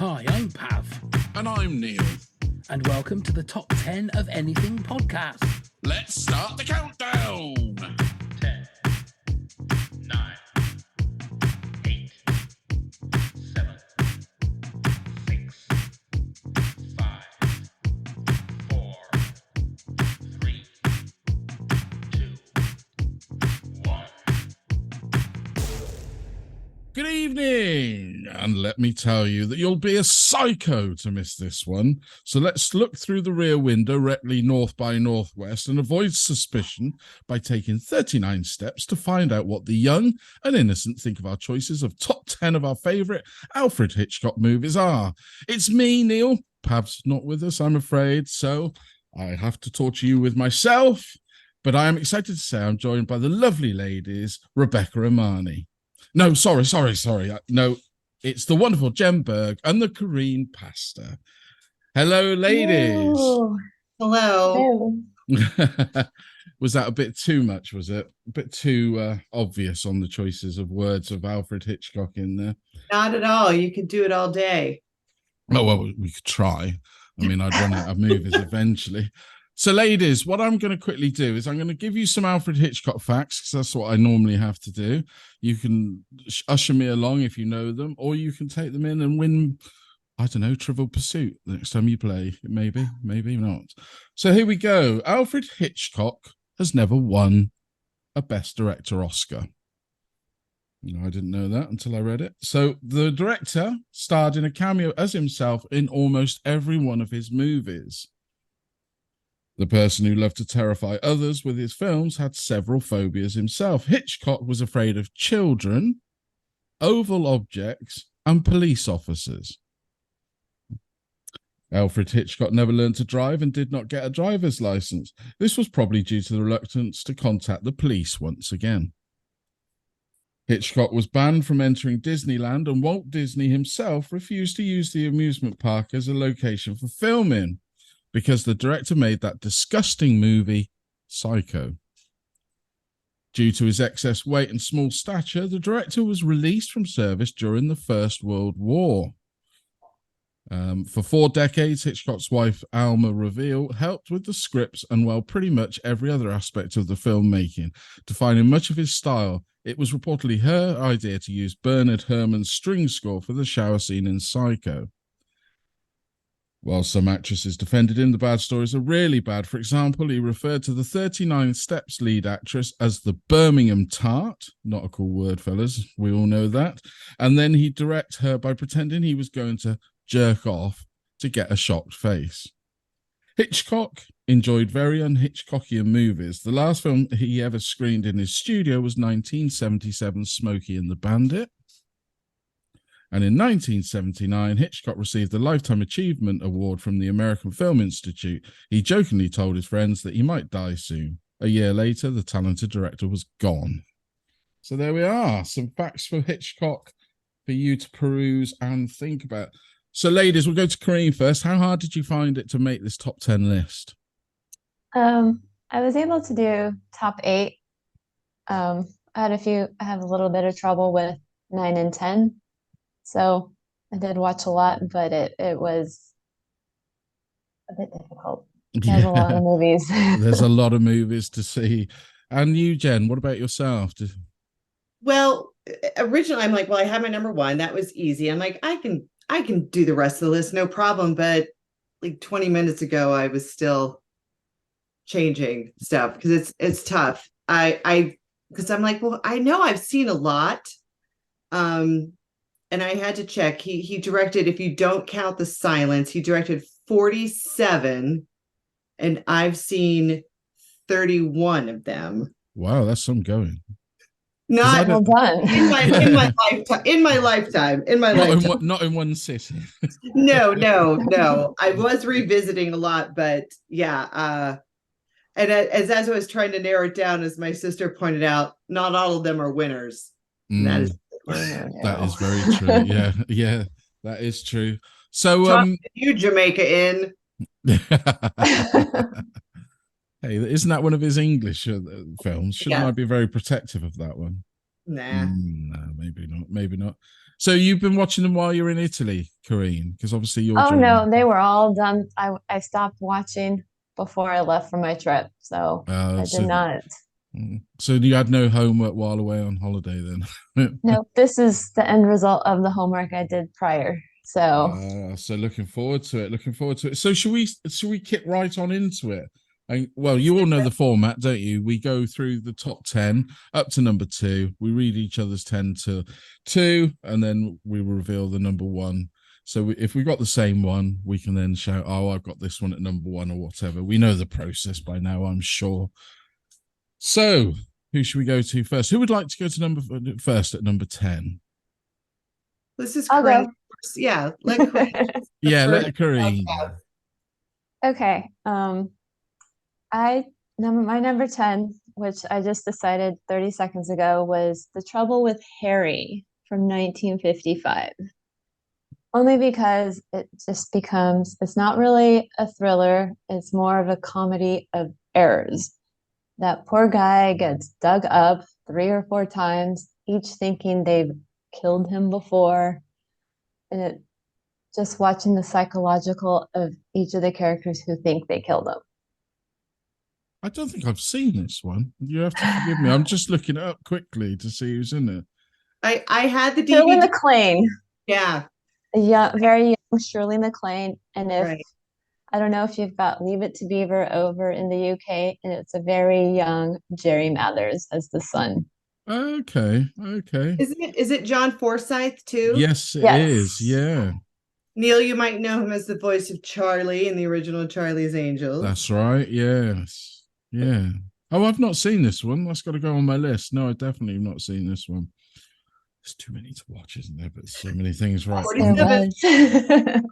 Hi, I'm Pav. And I'm Neil. And welcome to the Top 10 of Anything podcast. Let's start the countdown. 10, 9, 8, 7, 6, 5, 4, 3, 2, 1. Good evening. And let me tell you that you'll be a psycho to miss this one. So let's look through the rear window directly north by northwest and avoid suspicion by taking 39 steps to find out what the young and innocent think of our choices of top 10 of our favourite Alfred Hitchcock movies are. It's me, Neil. Pav's not with us, I'm afraid, so I have to torture you with myself. But I am excited to say I'm joined by the lovely ladies, Rebecca and Marnie. No, sorry. No, it's the wonderful Jen Berg and the Corinne Pastor. Hello, ladies. Hello. Was that a bit too much, was it? A bit too obvious on the choices of words of Alfred Hitchcock in there? Not at all. You could do it all day. Oh, well, we could try. I mean, I'd run out of movies eventually. So, ladies, what I'm going to quickly do is I'm going to give you some Alfred Hitchcock facts, because that's what I normally have to do. You can usher me along if you know them, or you can take them in and win, I don't know, Trivial Pursuit the next time you play. Maybe not. So here we go. Alfred Hitchcock has never won a Best Director Oscar. I didn't know that until I read it. So the director starred in a cameo as himself in almost every one of his movies. The person who loved to terrify others with his films had several phobias himself. Hitchcock was afraid of children, oval objects, and police officers. Alfred Hitchcock never learned to drive and did not get a driver's license. This was probably due to the reluctance to contact the police once again. Hitchcock was banned from entering Disneyland, and Walt Disney himself refused to use the amusement park as a location for filming, because the director made that disgusting movie, Psycho. Due to his excess weight and small stature, the director was released from service during the First World War. For 4 decades, Hitchcock's wife, Alma Reville, helped with the scripts and, well, pretty much every other aspect of the filmmaking. Defining much of his style, it was reportedly her idea to use Bernard Herrmann's string score for the shower scene in Psycho. While some actresses defended him, the bad stories are really bad. For example, he referred to the 39 Steps lead actress as the Birmingham Tart. Not a cool word, fellas. We all know that. And then he'd direct her by pretending he was going to jerk off to get a shocked face. Hitchcock enjoyed very un-Hitchcockian movies. The last film he ever screened in his studio was 1977's Smokey and the Bandit. And in 1979, Hitchcock received the Lifetime Achievement Award from the American Film Institute. He jokingly told his friends that he might die soon. A year later, the talented director was gone. So there we are, some facts for Hitchcock for you to peruse and think about. So, ladies, we'll go to Corinne first. How hard did you find it to make this top 10 list? I was able to do top 8. I have a little bit of trouble with 9 and 10. So I did watch a lot, but it was a bit difficult. There's a lot of movies. There's a lot of movies to see. And you, Jen, what about yourself? Well, originally I'm like, well, I had my number 1. That was easy. I'm like, I can do the rest of the list, no problem. But like 20 minutes ago, I was still changing stuff because it's tough. Because I'm like, well, I know I've seen a lot. And I had to check. He directed, if you don't count The Silence, he directed 47, and I've seen 31 of them. Wow, that's some going. Not well done. in my lifetime. In my lifetime. Not in one sitting. No. I was revisiting a lot, but yeah. And as I was trying to narrow it down, as my sister pointed out, not all of them are winners. That is. That is very true. Yeah, that is true. So, you Jamaica in. Hey, isn't that one of his English films? Shouldn't I be very protective of that one? Nah. No, maybe not. So you've been watching them while you're in Italy, Corinne, because obviously you're Oh joining. no, they were all done. I stopped watching before I left for my trip, so I did So, not. so you had no homework while away on holiday then? No, this is the end result of the homework I did prior. So So looking forward to it. Looking forward to it. So should we kick right on into it? And well, you all know the format, don't you? We go through the top 10 up to number 2. We read each other's 10 to 2, and then we reveal the number 1. So if we got the same one, we can then shout, "Oh, I've got this one at number 1," or whatever. We know the process by now, I'm sure. So who should we go to first? Who would like to go to number first at number 10? This is I'll Corinne go. first. Yeah, let Corinne. Yeah, first. let Corinne. Okay. My number 10, which I just decided 30 seconds ago, was The Trouble with Harry from 1955. Only because it just becomes, it's not really a thriller, it's more of a comedy of errors. That poor guy gets dug up 3 or 4 times, each thinking they've killed him before. And it just watching the psychological of each of the characters who think they killed him. I don't think I've seen this one. You have to forgive me. I'm just looking it up quickly to see who's in it. I had the Shirley DVD. MacLaine. Yeah. Yeah, very young Shirley MacLaine. And if Right. I don't know if you've got Leave It to Beaver over in the UK, and it's a very young Jerry Mathers as the son. Okay. Is it John Forsythe too? Yes, it Yes. is. Yeah, Neil, you might know him as the voice of Charlie in the original Charlie's Angels. that's right. Yes. Yeah. Oh, I've not seen this one. That's got to go on my list. No, I definitely have not seen this one. There's too many to watch, isn't there? But so many things, right? There was.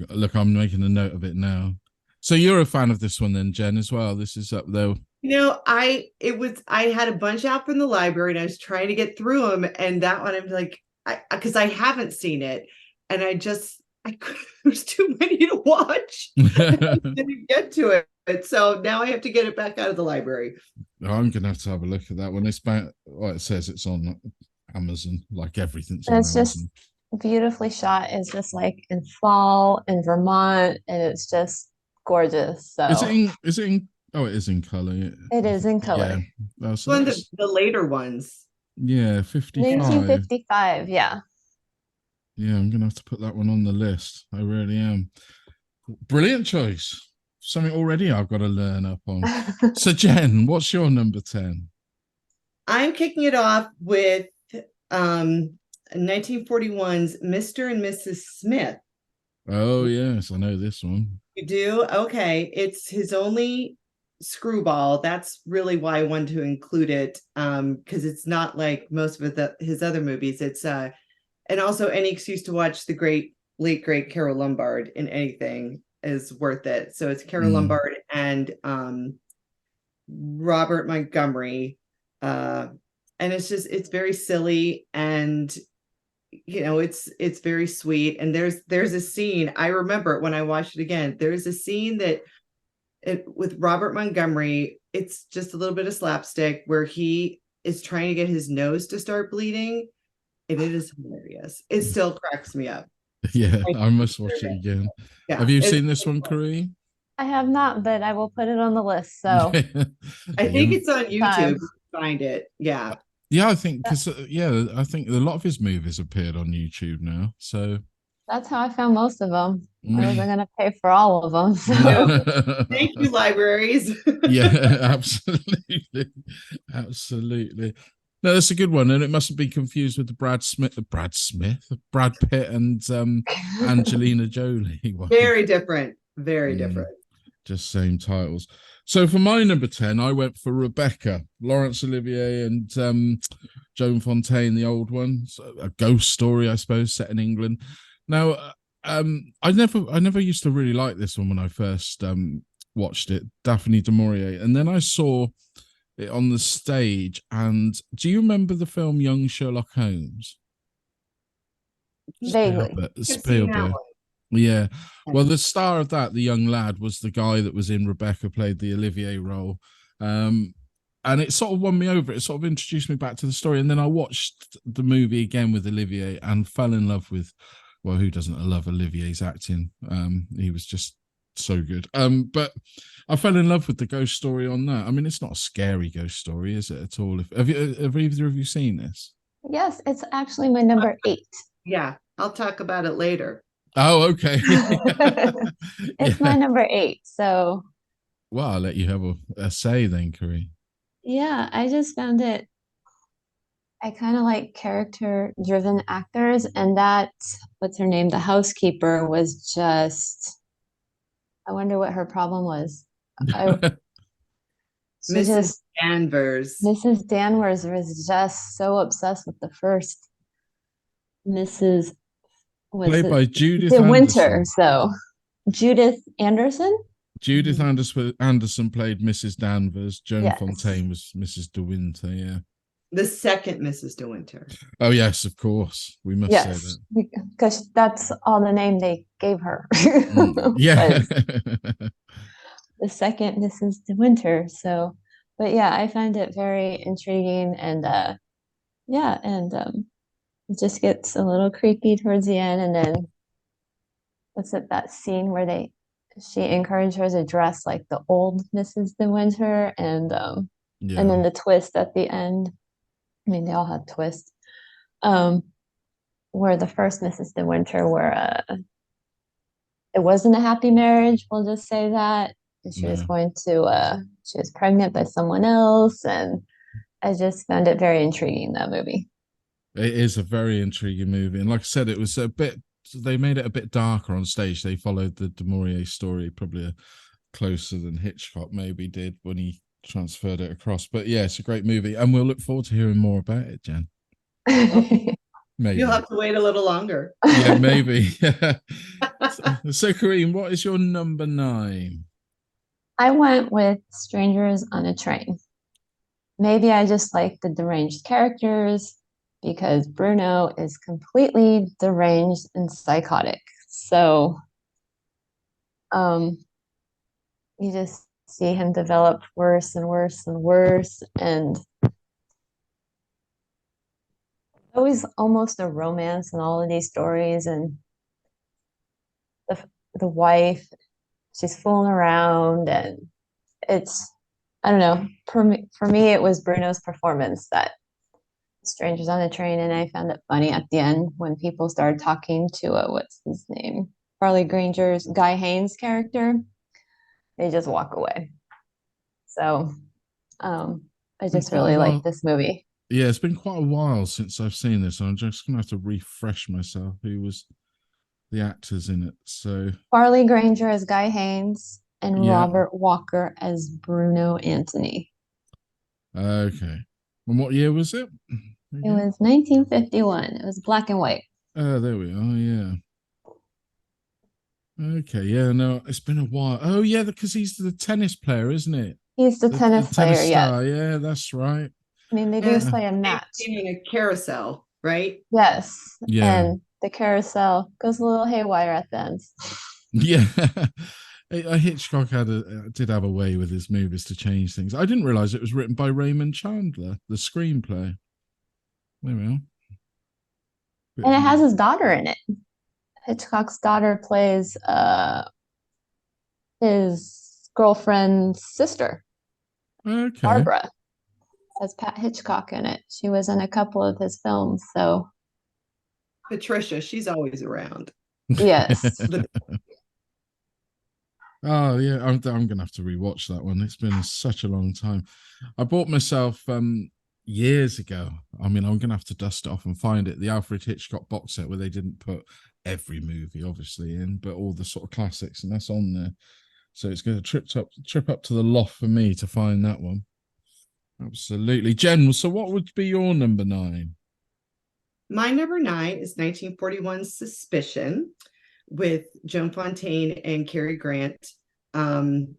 Look, I'm making a note of it now. So you're a fan of this one then, Jen, as well. This is up there. I had a bunch out from the library and I was trying to get through them, and that one I'm like, because I haven't seen it, and there's too many to watch. I didn't get to it, so now I have to get it back out of the library. I'm gonna have to have a look at that one. It's about, well, it says it's on Amazon, like everything's on It's Amazon. just beautifully shot. It's just like in fall in Vermont, and it's just gorgeous. So Is it in oh, it is in color. it is in color. Yeah. Oh, so One of the later ones. yeah, 55. 1955, yeah. Yeah, I'm gonna have to put that one on the list. I really am. Brilliant choice. Something already I've got to learn up on. So Jen, what's your number 10? I'm kicking it off with 1941's Mr. and Mrs. Smith. Oh yes, I know this one. You do? Okay. It's his only screwball. That's really why I wanted to include it. Because it's not like most of his other movies. It's and also any excuse to watch the late great Carol Lombard in anything is worth it. So it's Carol Lombard and Robert Montgomery. And it's very silly, and it's very sweet. And there's a scene, I remember it when I watched it again. There's a scene with Robert Montgomery, it's just a little bit of slapstick where he is trying to get his nose to start bleeding, and it is hilarious. It still cracks me up. Yeah, I must watch it again. Yeah, have you seen this one, Corinne? I have not, but I will put it on the list. So I think it's on YouTube. Find it. Yeah. Yeah, I think because I think a lot of his movies appeared on YouTube now. So that's how I found most of them. I wasn't going to pay for all of them. So. Thank you, libraries. Yeah, absolutely. No, that's a good one, and it mustn't be confused with the Brad Pitt and Angelina Jolie one. Very different. Very different. Just same titles. So for my number 10, I went for Rebecca, Laurence Olivier and Joan Fontaine, the old one. So a ghost story, I suppose, set in England. Now, I never used to really like this one when I first watched it, Daphne du Maurier, and then I saw it on the stage. And do you remember the film Young Sherlock Holmes? Vaguely. Spielberg. Yeah. Well, the star of that, the young lad, was the guy that was in Rebecca, played the Olivier role. and it sort of won me over. It sort of introduced me back to the story. And then I watched the movie again with Olivier and fell in love with, well, who doesn't love Olivier's acting? He was just so good. But I fell in love with the ghost story on that. I mean, it's not a scary ghost story, is it at all? Have either of you seen this? Yes, it's actually my number 8. Yeah, I'll talk about it later. Oh, okay. It's my number 8. So, well, I'll let you have a say then, Corinne. yeah, I just found it. I kind of like character-driven actors, and that, what's her name? The housekeeper was just, I wonder what her problem was. Mrs. Danvers. Mrs. Danvers was just so obsessed with the first Mrs. Played by Judith De Winter. Anderson. So Judith Anderson. Judith Anderson played Mrs. Danvers. Joan Fontaine was Mrs. De Winter. Yeah. The second Mrs. De Winter. Oh yes, of course. We must say that because that's all the name they gave her. Yeah. The second Mrs. De Winter. So, but yeah, I find it very intriguing, and it just gets a little creepy towards the end, and then what's it, that scene where she encouraged her to dress like the old Mrs. De Winter, and then the twist at the end. I mean, they all have twists. Where the first Mrs. De Winter, where it wasn't a happy marriage, we'll just say that. And she was she was pregnant by someone else, and I just found it very intriguing, that movie. It is a very intriguing movie, and like I said, it was a bit. They made it a bit darker on stage. They followed the Du Maurier story probably closer than Hitchcock maybe did when he transferred it across. But yeah, it's a great movie, and we'll look forward to hearing more about it, Jen. Maybe you'll have to wait a little longer. Yeah, maybe. So, Corinne, what is your number 9? I went with Strangers on a Train. Maybe I just like the deranged characters because Bruno is completely deranged and psychotic. So, you just see him develop worse and worse and worse, and always almost a romance in all of these stories. And the wife, she's fooling around, and it's, I don't know, for me it was Bruno's performance that Strangers on a Train, and I found it funny at the end when people started talking to what's his name, Farley Granger's Guy Haynes character. They just walk away. So I just really like this movie. Yeah, it's been quite a while since I've seen this, so I'm just gonna have to refresh myself who was the actors in it. So Farley Granger as Guy Haynes and Robert Walker as Bruno Antony. Okay. And what year was it? It was 1951. It was black and white. Oh, there we are. Yeah. Okay. Yeah. No, it's been a while. Oh, yeah, because he's the tennis player, isn't it? He's the tennis player. Star. Yeah, that's right. I mean, they do play a match. In a carousel, right? Yes. Yeah. And the carousel goes a little haywire at the end. Yeah. Hitchcock did have a way with his movies to change things. I didn't realize it was written by Raymond Chandler, the screenplay. There we are. And it has his daughter in it. Hitchcock's daughter plays his girlfriend's sister. Okay. Barbara has Pat Hitchcock in it. She was in a couple of his films. So Patricia, she's always around. Yes. Oh yeah, I'm gonna have to rewatch that one. It's been such a long time. I bought myself years ago. I mean, I'm gonna have to dust it off and find it. The Alfred Hitchcock box set where they didn't put every movie obviously in, but all the sort of classics, and that's on there. So it's gonna trip up to the loft for me to find that one. Absolutely. Jen, so what would be your number 9? My number 9 is 1941's Suspicion with Joan Fontaine and Cary Grant. Joan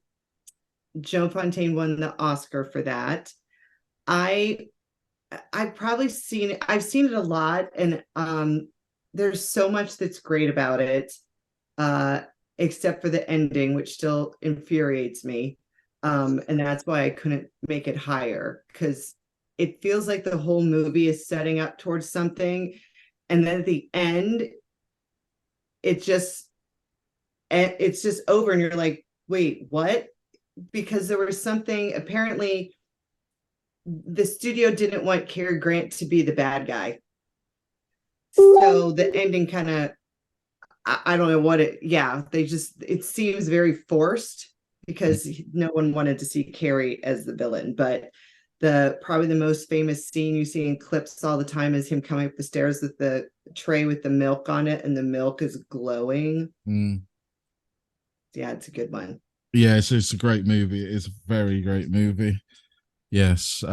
Fontaine won the Oscar for that. I've seen it a lot, and there's so much that's great about it, except for the ending, which still infuriates me. And that's why I couldn't make it higher, because it feels like the whole movie is setting up towards something, and then at the end it's just over and you're like, wait, what? Because there was something, apparently the studio didn't want Cary Grant to be the bad guy, so the ending kind of, I don't know what it seems very forced, because no one wanted to see Carrie as the villain. But probably the most famous scene you see in clips all the time is him coming up the stairs with the tray with the milk on it, and the milk is glowing. Yeah, it's a good one. Yeah, it's a great movie. It is a very great movie. Yes.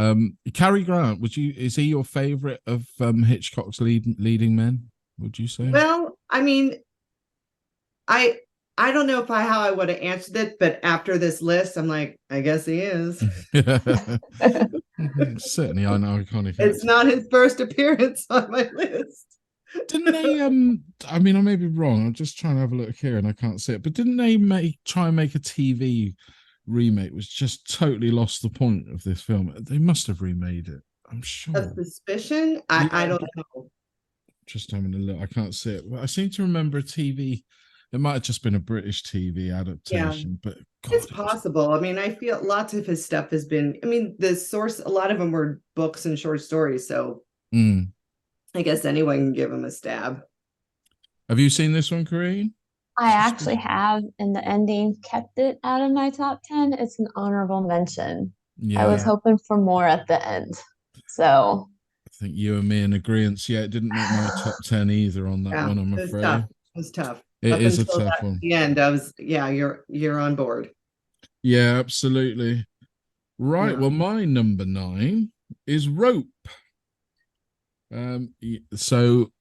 Cary Grant, is he your favorite of Hitchcock's leading men, would you say? Well, I mean, I don't know how I would have answered it, but after this list, I'm like, I guess he is. Certainly, I know iconic. It's not his first appearance on my list. Didn't they? I mean, I may be wrong. I'm just trying to have a look here, and I can't see it. But didn't they try and make a TV remake? Which just totally lost the point of this film. They must have remade it, I'm sure. A Suspicion? I don't know. Just having a look. I can't see it. Well, I seem to remember a TV. It might have just been a British TV adaptation, but God, it's possible. I mean, I feel lots of his stuff has been, I mean, the source, a lot of them were books and short stories. So I guess anyone can give him a stab. Have you seen this one, Corinne? I actually have, and the ending kept it out of my top 10. It's an honorable mention. Yeah. I was hoping for more at the end. So I think you and me in agreement. Yeah, it didn't make my top 10 either on that one, I'm afraid. It was tough. It Up is a until tough one. the end, I was, you're on board. Yeah, absolutely. Right. Well, my number 9 is Rope. So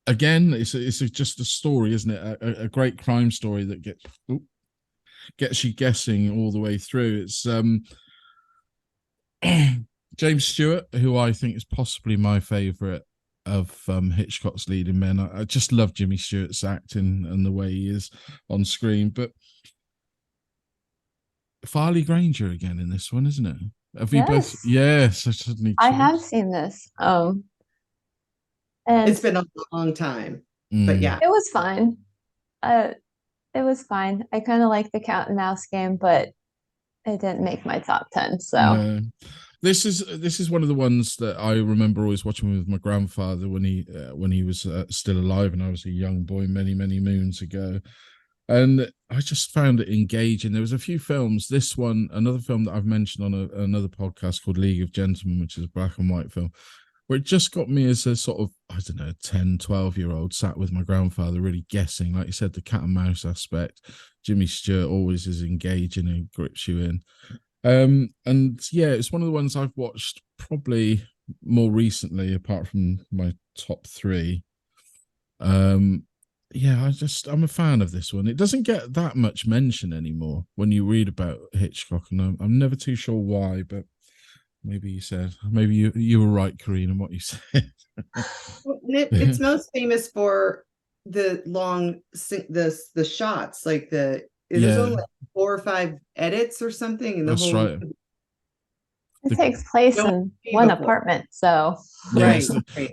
again, it's just a story, isn't it? A great crime story that gets you guessing all the way through. It's James Stewart, who I think is possibly my favorite of Hitchcock's leading men. I just love Jimmy Stewart's acting and the way he is on screen. But Farley Granger again in this one, isn't it? Have you both? Yes, I have seen this. And it's been a long time, but yeah, it was fine. It was fine. I kind of like the cat and mouse game, but it didn't make my top 10. So no. This is one of the ones that I remember always watching with my grandfather when he was still alive, and I was a young boy many moons ago, and I just found it engaging. There was a few films. This one, another film that I've mentioned on another podcast called League of Gentlemen, which is a black and white film, where it just got me as a sort of, I don't know, 10, 12-year-old sat with my grandfather really guessing. Like you said, the cat and mouse aspect. Jimmy Stewart always is engaging and grips you in. And yeah, it's one of the ones I've watched probably more recently, apart from my top 3. Yeah, I'm a fan of this one. It doesn't get that much mention anymore when you read about Hitchcock, and I'm never too sure why, but maybe you were right, Corinne, in what you said. It's most famous for the long the shots, like there's only like 4 or 5 edits or something, and that's right. It takes place in one apartment, so right.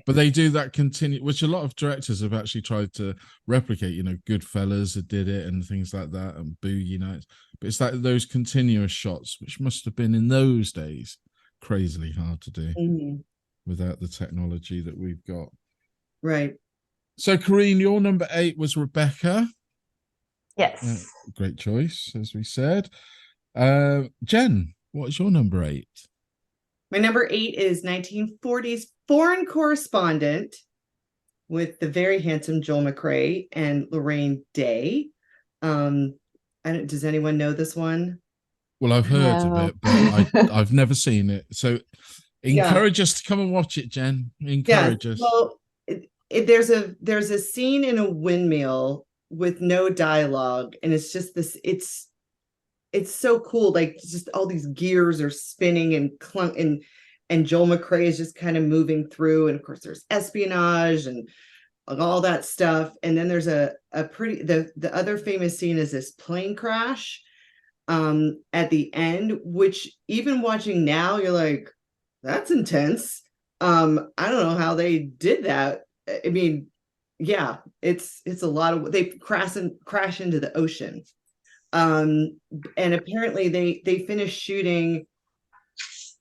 But they do that which a lot of directors have actually tried to replicate. You know, Goodfellas did it and things like that, and Boogie Nights. But it's like those continuous shots, which must have been in those days crazily hard to do without the technology that we've got. Right. So, Corinne, your number 8 was Rebecca. Yes. Great choice, as we said. Jen, what is your number 8? My number 8 is 1940s Foreign Correspondent with the very handsome Joel McCrea and Lorraine Day. Does anyone know this one? Well, I've heard of it, but I've never seen it. So encourage us to come and watch it, Jen. Encourage us. Well, there's a scene in a windmill with no dialogue, and it's just this. It's so cool. Like, just all these gears are spinning and clunk, and Joel McCrea is just kind of moving through. And of course, there's espionage and all that stuff. And then there's the other famous scene is this plane crash. at the end, which even watching now, you're like, that's intense. I don't know how they did that. I mean, yeah, it's a lot of, they crash into the ocean. And apparently they finished shooting,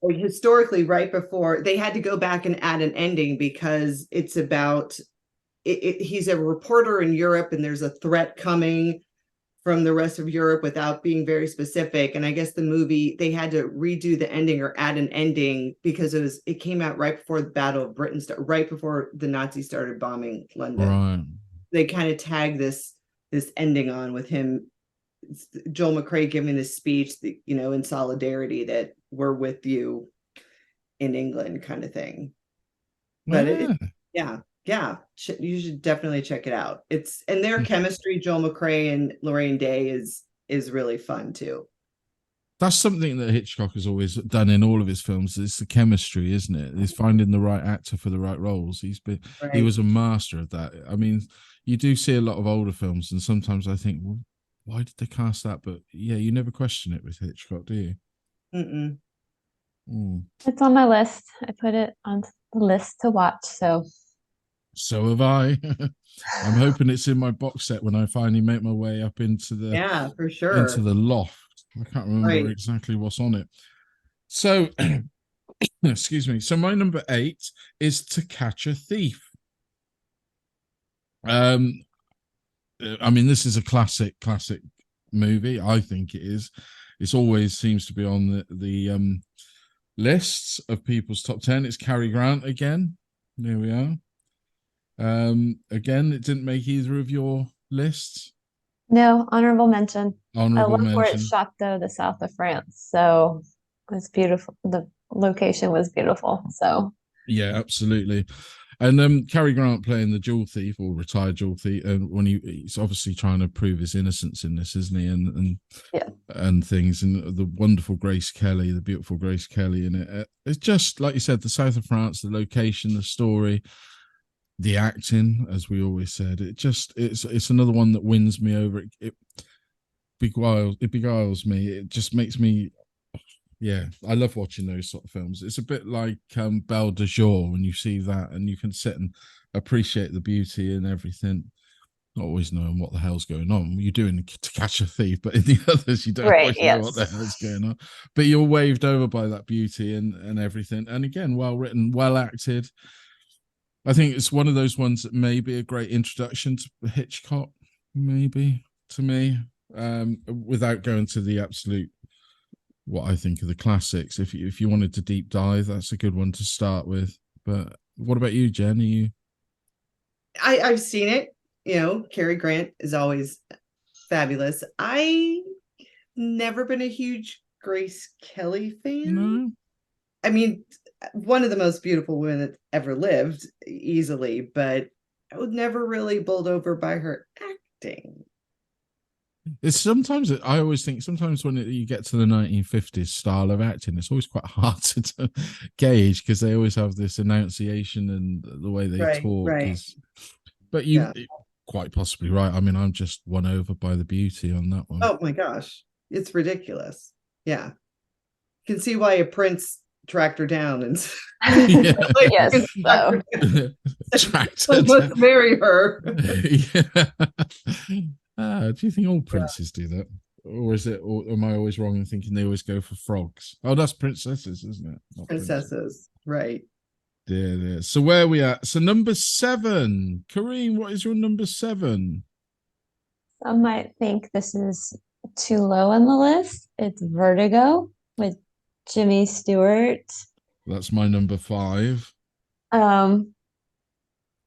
like, historically, right before they had to go back and add an ending because it's about he's a reporter in Europe and there's a threat coming from the rest of Europe without being very specific. And I guess the movie, they had to redo the ending or add an ending because it came out right before the Battle of Britain started, right before the Nazis started bombing London. Right. They kind of tagged this ending on with him, Joel McCrea, giving this speech, in solidarity that we're with you in England, kind of thing. But yeah, you should definitely check it out. And their chemistry, Joel McCrea and Lorraine Day, is really fun too. That's something that Hitchcock has always done in all of his films. It's the chemistry, isn't it? It's finding the right actor for the right roles. He was a master of that. I mean, you do see a lot of older films, and sometimes I think, well, why did they cast that? But yeah, you never question it with Hitchcock, do you? Mm-mm. It's on my list. I put it on the list to watch. So have I. I'm hoping it's in my box set when I finally make my way up into the for sure, into the loft. I can't remember exactly what's on it. So, excuse me. So my number 8 is To Catch a Thief. I mean, this is a classic movie. I think it is. It always seems to be on the lists of people's top 10. It's Cary Grant again. There we are. Again, it didn't make either of your lists. No, honorable mention. Honorable mention. Where it's shot though, the south of France. So it was beautiful. The location was beautiful. So yeah, absolutely. And Cary Grant playing the jewel thief or retired jewel thief, and when he's obviously trying to prove his innocence in this, isn't he? And things, and the wonderful Grace Kelly, the beautiful Grace Kelly in it. It's just like you said, the south of France, the location, the story, the acting, as we always said. It's another one that wins me over. It beguiles me. It just makes me. Yeah, I love watching those sort of films. It's a bit like Belle de Jour when you see that and you can sit and appreciate the beauty and everything, not always knowing what the hell's going on. You're doing To Catch a Thief, but in the others you don't always know what the hell's going on. But you're waved over by that beauty and everything. And again, well written, well acted. I think it's one of those ones that may be a great introduction to Hitchcock, maybe, to me, without going to the absolute what I think of the classics. If you wanted to deep dive, that's a good one to start with. But what about you, Jen? Are you? I've seen it. Cary Grant is always fabulous. I never been a huge Grace Kelly fan. No. I mean, one of the most beautiful women that ever lived, easily, but I was never really bowled over by her acting. It's sometimes I always think sometimes when you get to the 1950s style of acting, it's always quite hard to gauge because they always have this enunciation and the way they talk. But you quite possibly right. I mean, I'm just won over by the beauty on that one. Oh my gosh, it's ridiculous. Yeah, you can see why a prince tracked her down and let's marry her. Do you think all princes do that, or am I always wrong in thinking they always go for frogs? Oh, that's princesses, isn't it? Not princesses, right? Dear. So where are we at? So number 7, Corinne. What is your number 7? Some might think this is too low on the list. It's Vertigo with Jimmy Stewart. That's my number 5.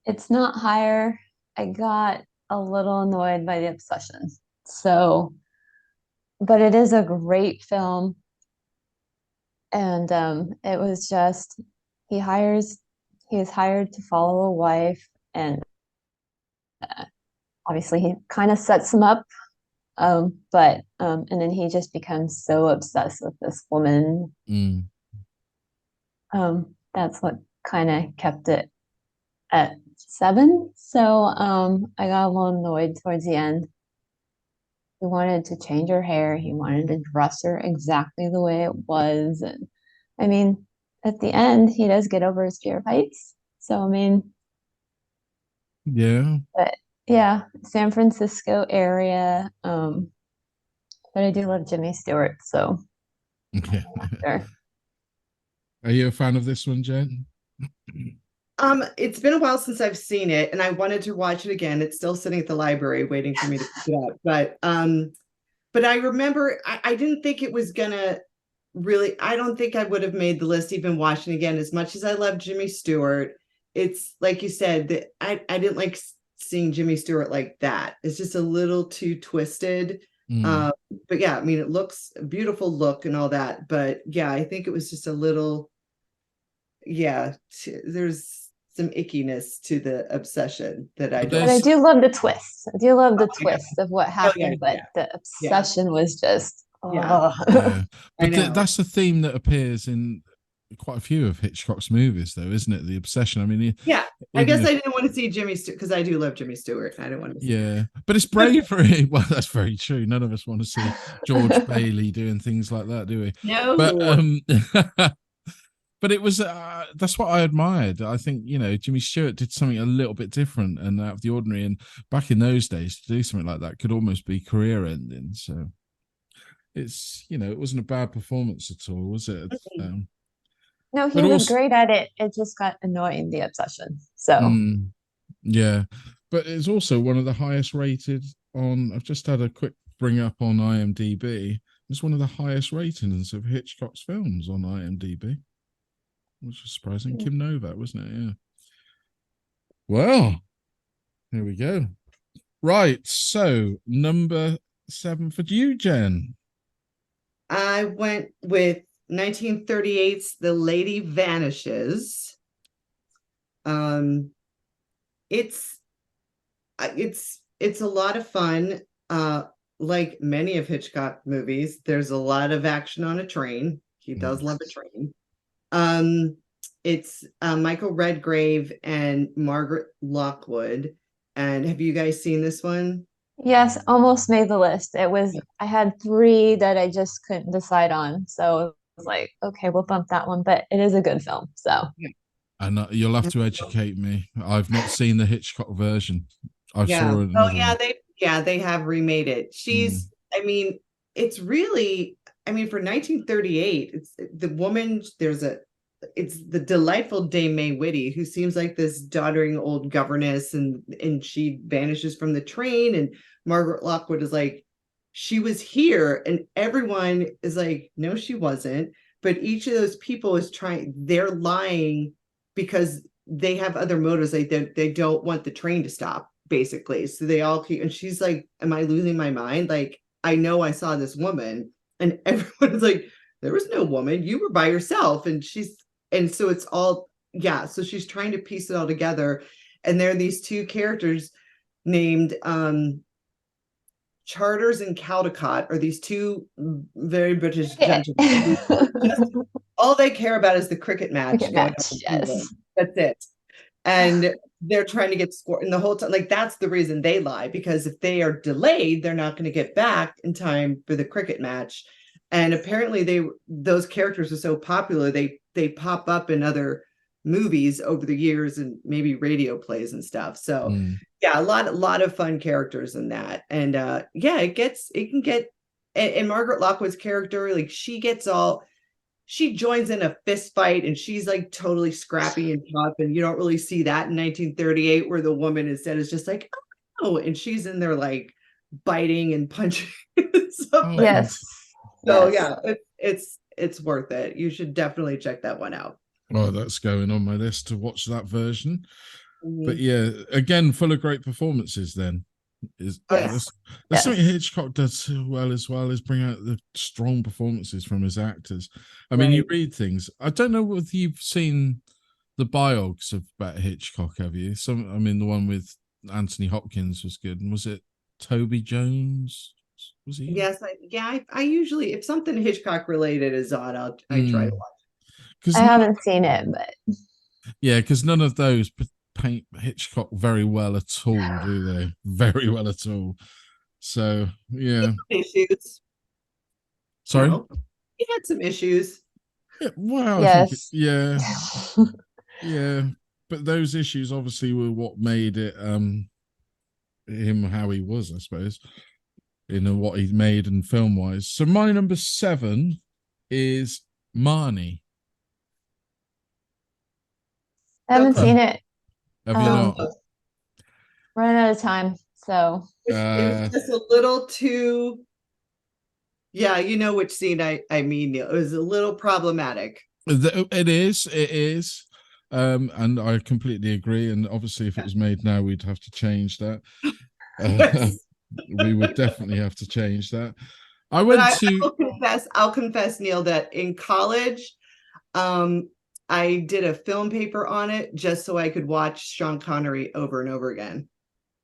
It's not higher. I got a little annoyed by the obsession. So, but it is a great film. And it was just he is hired to follow a wife, and obviously he kind of sets him up. But and then he just becomes so obsessed with this woman. That's what kind of kept it at 7. So I got a little annoyed towards the end. he wanted to change her hair. He wanted to dress her exactly the way it was. And I mean, at the end, he does get over his fear of heights. So, I mean, Yeah. but yeah, San Francisco area. But I do love Jimmy Stewart, so Yeah. sure. Are you a fan of this one, Jen? It's been a while since I've seen it, and I wanted to watch it again. It's still sitting at the library waiting for me to pick it up. But I remember I didn't think it was gonna really, I don't think I would have made the list even watching again. As much as I love Jimmy Stewart, it's like you said, that I didn't like seeing Jimmy Stewart like that. It's just a little too twisted. But yeah, I mean, it looks a beautiful look and all that, but yeah, I think it was just a little, yeah, there's some ickiness to the obsession that I But don't. But I do love the twist. I do love the Oh, yeah. twist of what Oh, happened, but yeah. the obsession was just, Yeah. Yeah, I but know. that's a theme that appears in quite a few of Hitchcock's movies, though, isn't it? The obsession. I mean, Yeah, I even guess if- I didn't want to see Jimmy Stewart because I do love Jimmy Stewart. I don't want to see. yeah, but it's bravery. Well, that's very true. None of us want to see George Bailey doing things like that, do we? No. But but it was that's what I admired. I think, you know, Jimmy Stewart did something a little bit different and out of the ordinary. And back in those days, to do something like that could almost be career ending. So it's, you know, it wasn't a bad performance at all, was it? No, he But was also, great at it. It just got annoying, the obsession. So yeah, but it's also one of the highest rated on. I've just had a quick bring up on IMDb. It's one of the highest ratings of Hitchcock's films on IMDb, which is surprising. Kim Novak, wasn't it? Yeah. Well, here we go. Right, so number 7 for you, Jen. I went with 1938's The Lady Vanishes. It's a lot of fun. Like many of Hitchcock movies, there's a lot of action on a train. He does love a train. It's Michael Redgrave and Margaret Lockwood. And have you guys seen this one? yes, almost made the list. I had three that I just couldn't decide on. So it was like, okay, we'll bump that one, but it is a good film. So And you'll have to educate me. I've not seen the Hitchcock version. I Yeah. saw Oh another yeah, one. they have remade it. I mean, it's really, I mean, for 1938, it's the woman, it's the delightful Dame May Whitty, who seems like this doddering old governess, and she vanishes from the train, and Margaret Lockwood is like, she was here, and everyone is like, no, she wasn't. But each of those people is they're lying because they have other motives. Like they don't want the train to stop, basically. So they all keep, and she's like, am I losing my mind? Like, I know I saw this woman, and everyone's like, there was no woman, you were by yourself. And so it's all, yeah, so she's trying to piece it all together. And there are these two characters named Charters and Caldecott, are these two very British gentlemen. All they care about is the cricket match. yes. That's it. And they're trying to get scored, and the whole time, like, that's the reason they lie, because if they are delayed, they're not going to get back in time for the cricket match. And apparently those characters are so popular, they pop up in other movies over the years and maybe radio plays and stuff. So yeah, a lot of fun characters in that. And yeah, it can get, and Margaret Lockwood's character, like, she joins in a fist fight, and she's like totally scrappy and tough, and you don't really see that in 1938, where the woman instead is just like, oh, and she's in there like biting and punching. Yes. So yes. yeah, it's worth it. You should definitely check that one out. Oh, that's going on my list to watch that version. But yeah, again, full of great performances. Then there's something Hitchcock does so well as bring out the strong performances from his actors. I mean, you read things. I don't know whether you've seen the biogs about Hitchcock. Have you? I mean, the one with Anthony Hopkins was good. And was it Toby Jones? Was he? Yes, I usually, if something Hitchcock related is on, I try to watch. I haven't seen it, but yeah, because none of those paint Hitchcock very well at all, do they? Very well at all. So yeah. Issues. Sorry. No, he had some issues. Yeah, well, I think Yes. yeah, but those issues obviously were what made it him how he was, I suppose, in what he made and film wise. So my number 7 is Marnie. I haven't close. seen it. Have you not? Running out of time. So It was just a little too. Yeah, you know which scene I mean, Neil. It was a little problematic. It is. And I completely agree. And obviously, if it was made now, we'd have to change that. Yes. We would definitely have to change that. But I'll confess, Neil, that in college, I did a film paper on it just so I could watch Sean Connery over and over again.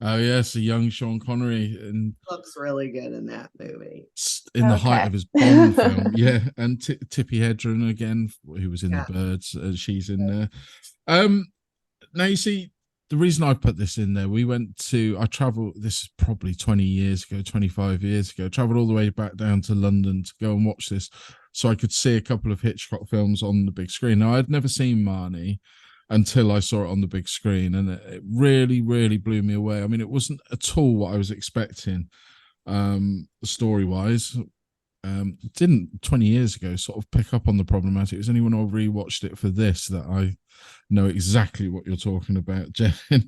Oh yes, a young Sean Connery, and Looks really good in that movie. in the height Okay. of his Bond film, yeah. And Tippi Hedren again, who was in Yeah. The Birds, she's in there. Now you see, the reason I put this in there, I traveled, this is probably 20 years ago, 25 years ago, traveled all the way back down to London to go and watch this so I could see a couple of Hitchcock films on the big screen. Now, I'd never seen Marnie until I saw it on the big screen, and it really, really blew me away. I mean, it wasn't at all what I was expecting, story-wise. Didn't 20 years ago sort of pick up on the problematic. It was only when I rewatched it for this that I know exactly what you're talking about, Jen. But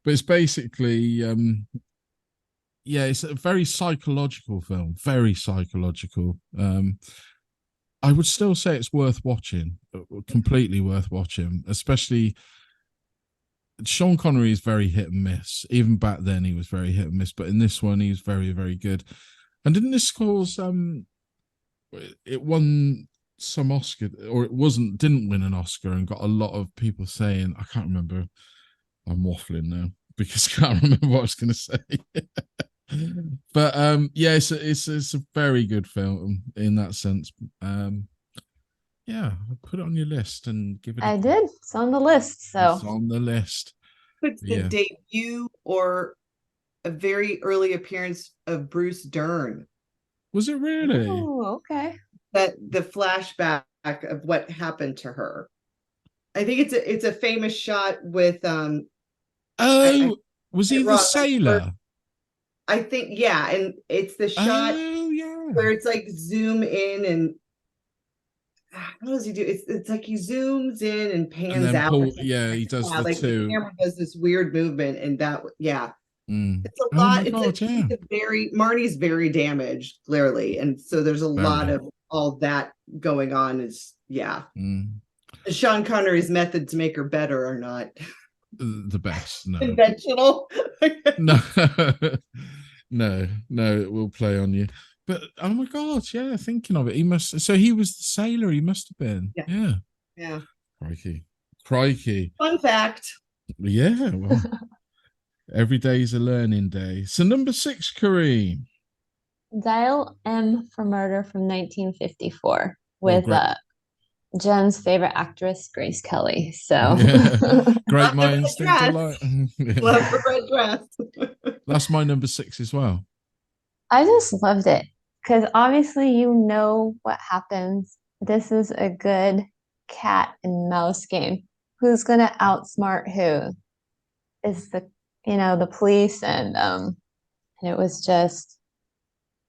it's basically it's a very psychological film, very psychological. I would still say it's worth watching, completely worth watching, especially Sean Connery is very hit and miss. Even back then he was very hit and miss, but in this one he was very, very good. And didn't this cause it won some Oscar, or didn't win an Oscar, and got a lot of people saying, I can't remember, I'm waffling now because I can't remember what I was going to say. But it's a very good film in that sense. Put it on your list and give it I did. It's on the list. So it's on the list. It's the debut or a very early appearance of Bruce Dern. Was it really? Oh, okay. That the flashback of what happened to her. I think it's a famous shot with was he the sailor? I think, yeah, and it's the shot where it's like zoom in and how does he do? It's like he zooms in and pans out. He does the two. The camera does this weird movement, and that it's a Oh lot. my God, Marnie's very damaged, clearly, and so there's a lot of all that going on. Sean Connery's methods to make her better are not the best. No. Conventional. no, it will play on you. But oh my God, thinking of it, he was the sailor, he must have been. Yeah. Crikey. Fun fact. Yeah, well, every day is a learning day. So number 6, Corinne. Dial M for Murder from 1954 with Jen's favorite actress, Grace Kelly. So great minds think alike. Love the red dress. That's my number 6 as well. I just loved it because obviously you know what happens. This is a good cat and mouse game. Who's gonna outsmart who? Is the police, and it was just,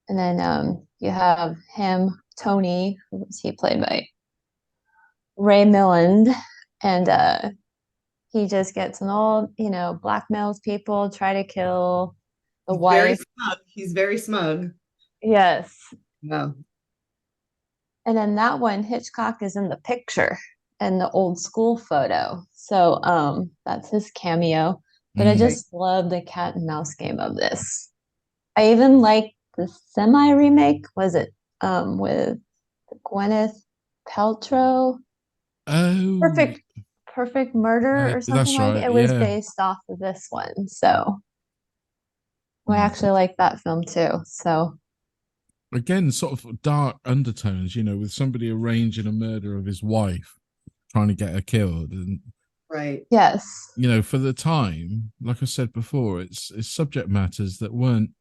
and then you have him, Tony, he played by Ray Milland, and he just gets an old, blackmails people, try to kill the wife. He's very smug. Yes. No. And then that one, Hitchcock is in the picture and the old school photo. So that's his cameo. But I just love the cat and mouse game of this. I even like the semi remake. Was it with Gwyneth Paltrow? Oh, Perfect Murder or something that's like right. It was based off of this one. So I actually like that film too. So again, sort of dark undertones, with somebody arranging a murder of his wife, trying to get her killed, and right. Yes. For the time, like I said before, it's subject matters that weren't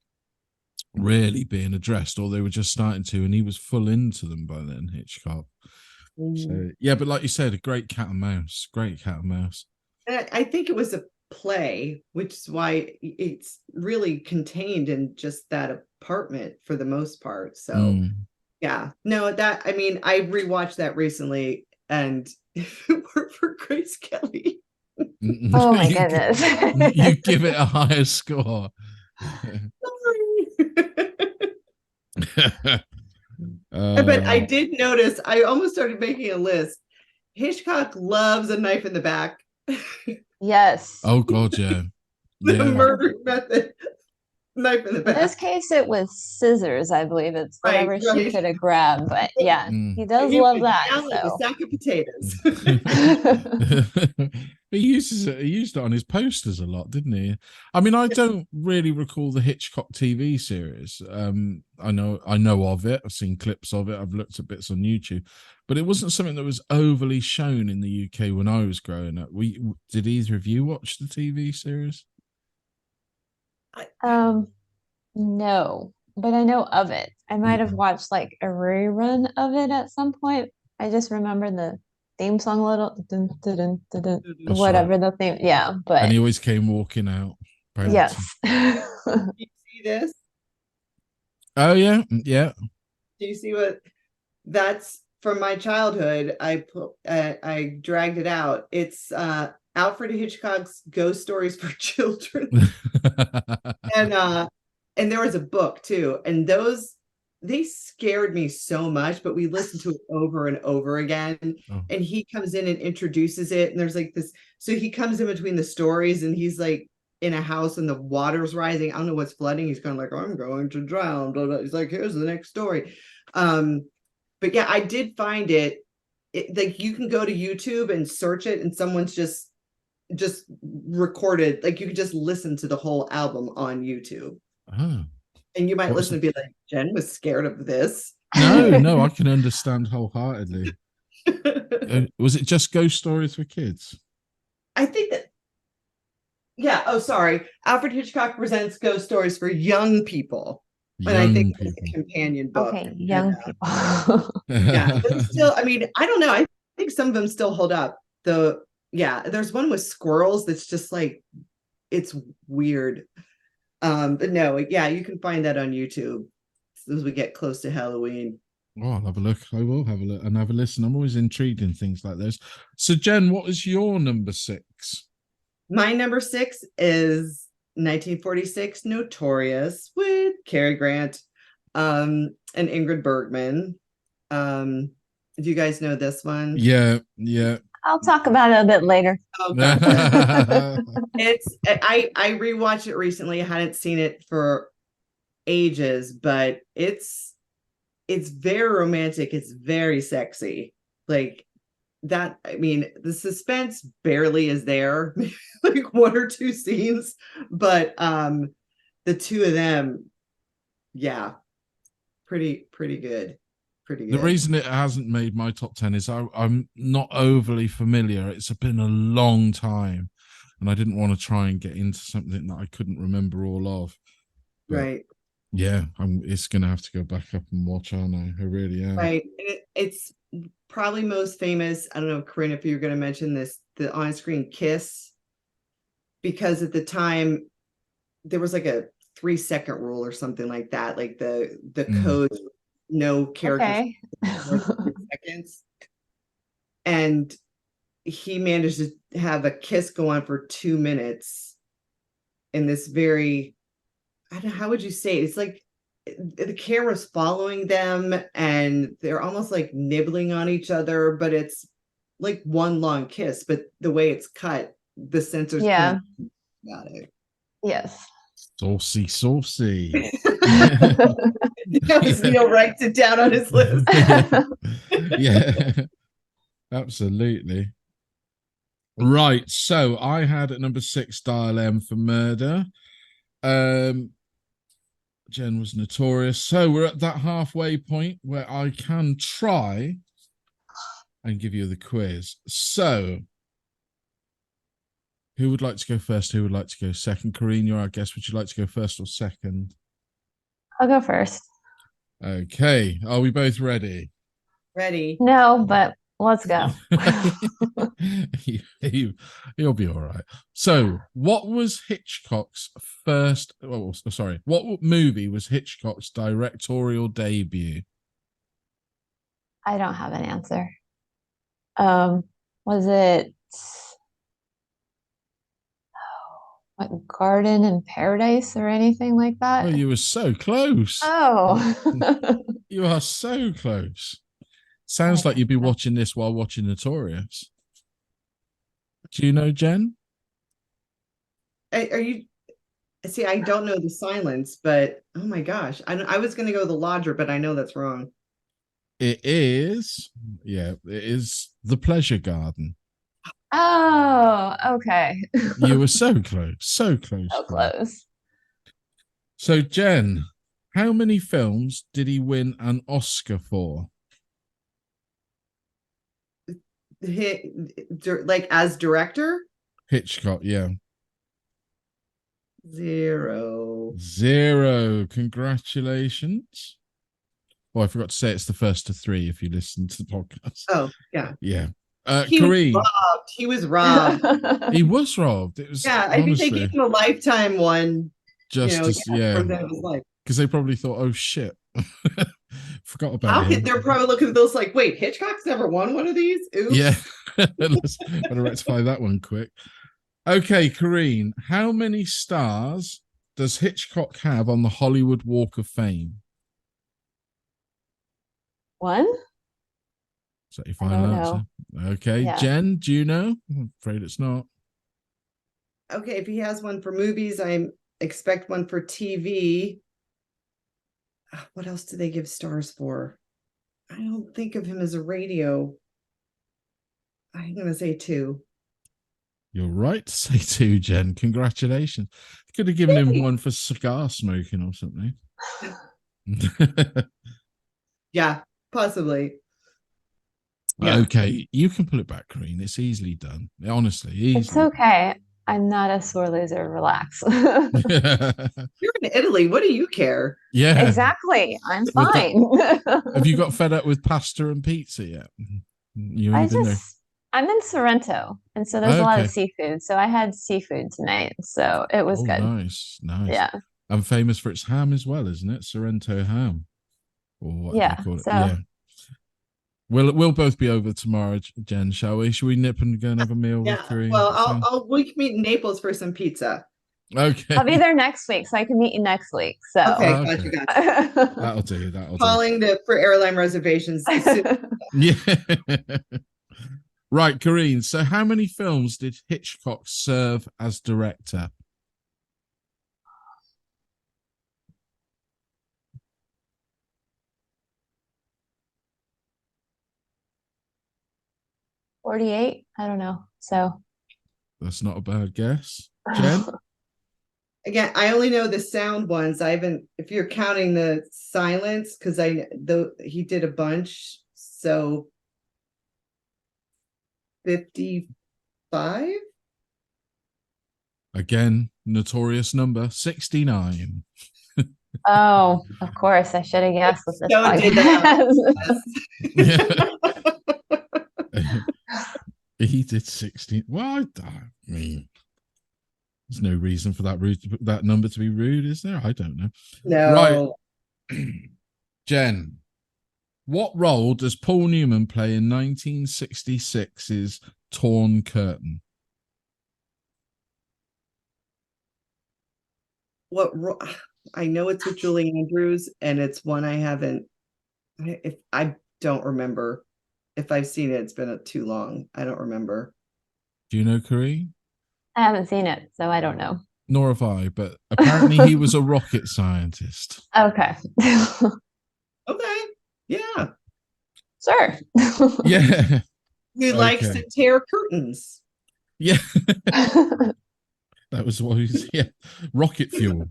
really being addressed, or they were just starting to, and he was full into them by then, Hitchcock. So yeah, but like you said, a great cat and mouse. Great cat and mouse. And I think it was a play, which is why it's really contained in just that apartment for the most part. So yeah, no, that I mean, I rewatched that recently, and if it weren't for Grace Kelly. Oh my goodness. You give it a higher score. But I did notice, I almost started making a list. Hitchcock loves a knife in the back. Yes. Oh God, yeah. The murder method, knife in the In back. this case, it was scissors, I believe. It's Right, whatever she right. could have grabbed. But yeah, he does He love was that. down like a So. sack of potatoes. He used it on his posters a lot, didn't he? I mean, I don't really recall the Hitchcock TV series. I know of it. I've seen clips of it. I've looked at bits on YouTube, but it wasn't something that was overly shown in the UK when I was growing up. Did either of you watch the TV series? No, but I know of it. I might have watched like a rerun of it at some point. I just remember the theme song a little, dun, dun, dun, dun, dun, That's whatever right. the theme. Yeah, but And he always came walking out. yes. Do you see this? Oh yeah, yeah. Do you see what that's from my childhood? I dragged it out. It's Alfred Hitchcock's Ghost Stories for Children. And there was a book too, and those they scared me so much, but we listened to it over and over again. And he comes in and introduces it, and there's like this, so he comes in between the stories, and he's like in a house and the water's rising. I don't know what's flooding. He's kind of like, I'm going to drown. He's like, here's the next story. But yeah, I did find it like you can go to YouTube and search it, and someone's just recorded, like you could just listen to the whole album on YouTube. And you might listen and be like, Jen was scared of this. No, I can understand wholeheartedly. Was it just Ghost Stories for Kids? I think that, yeah. Oh, sorry. Alfred Hitchcock presents Ghost Stories for Young People. And I think it's a companion book. Okay, young people. Yeah, but still, I mean, I don't know. I think some of them still hold up. There's one with squirrels that's just like, it's weird. But no, yeah, you can find that on YouTube as we get close to Halloween. Oh, I'll have a look. I will have a look and have a listen. I'm always intrigued in things like this. So, Jen, what is your number 6? My number 6 is 1946 Notorious with Cary Grant and Ingrid Bergman. Do you guys know this one? Yeah. I'll talk about it a bit later. Okay. I rewatched it recently. I hadn't seen it for ages, but it's very romantic. It's very sexy. Like that. I mean, the suspense barely is there, like 1 or 2 scenes, but the two of them, yeah, pretty good. The reason it hasn't made my top 10 is I'm not overly familiar. It's been a long time, and I didn't want to try and get into something that I couldn't remember all of. But right. Yeah, it's going to have to go back up and watch, aren't I? I really am. Right. It's probably most famous. I don't know, Corinne, if you're going to mention this, the on-screen kiss, because at the time there was like a 3-second rule or something like that. Like the code, no characters, 3 seconds. And he managed to have a kiss go on for 2 minutes in this very, I don't know, how would you say it? It's like the camera's following them and they're almost like nibbling on each other, but it's like one long kiss, but the way it's cut, the censor's Yeah. Got it. Yes. Saucy. Neil writes it down on his list. Yeah, absolutely. Right, so I had at number 6 Dial M for Murder. Jen was Notorious. So we're at that halfway point where I can try and give you the quiz. So who would like to go first? Who would like to go second? Corinne, you're our guest. Would you like to go first or second? I'll go first. Okay. Are we both ready? Ready? No, but let's go. You'll be all right. So, what was Hitchcock's first? Oh, sorry. What movie was Hitchcock's directorial debut? I don't have an answer. Was it like Garden in Paradise or anything like Oh, that? you were so close. Oh. You are so close. Sounds like you'd be watching this while watching Notorious. Do you know, Jen? Are you? See, I don't know the silence, but oh my gosh, I was going to go the Lodger, but I know that's wrong. It is. Yeah, it is The Pleasure Garden. Oh, okay. You were so close. So close. So close. So, Jen, how many films did he win an Oscar for? Like as director? Hitchcock, yeah. 0. 0. Congratulations. Oh, I forgot to say it's the first to 3 if you listen to the podcast. Oh, yeah. Yeah. He was Kareem. robbed. He was robbed. He was robbed. It was, Yeah, I think they honestly, gave him a lifetime one. just to, yeah, from the end of his life. because they probably thought, oh shit, forgot about How him. could they're probably looking at those like, wait, Hitchcock's never won one of these? Oops. Yeah, let's better rectify that one quick. Okay, Corinne, how many stars does Hitchcock have on the Hollywood Walk of Fame? 1? Is that your final answer? Okay, Yeah. Jen, do you know? I'm afraid it's not. Okay, if he has one for movies, I expect one for TV. What else do they give stars for? I don't think of him as a radio. I'm gonna say 2. You're right to say 2, Jen. Congratulations. Could have given him one for cigar smoking or something. Yeah, possibly. Yeah. Okay, you can pull it back, Corinne. It's easily done. Honestly, easily. It's okay. I'm not a sore loser. Relax. You're in Italy. What do you care? Yeah. Exactly. I'm fine. Have you got fed up with pasta and pizza yet? I'm in Sorrento, and so there's a lot of seafood. So I had seafood tonight, so it was good. Nice. Yeah. And famous for its ham as well, isn't it? Sorrento ham. Or what do you call it? So yeah. We'll both be over tomorrow, Jen, shall we? Shall we nip and go and have a meal with Corinne? Well, we can meet in Naples for some pizza. Okay. I'll be there next week, so I can meet you next week. So okay. Gotcha. That'll do. Calling for airline reservations. Yeah. Right, Corinne. So how many films did Hitchcock serve as director? $48. I don't know. So That's not a bad guess. Jen? Again, I only know the sound ones. I haven't, if you're counting the silence, because he did a bunch. So 55. Again, notorious number 69. oh, of course, I should have guessed with this Yeah. He did 16. Well, I mean, there's no reason for that number to be rude, is there? I don't know. No. Right. Jen, what role does Paul Newman play in 1966's Torn Curtain? I know it's with Julie Andrews, and it's one I haven't. If I don't remember, if I've seen it, it's been too long. I don't remember. Do you know, Corinne? I haven't seen it, so I don't know. Nor have I, but apparently he was a rocket scientist. Okay. Okay. Yeah. Sure. Yeah. He likes to tear curtains. Yeah. That was what he's, rocket fuel.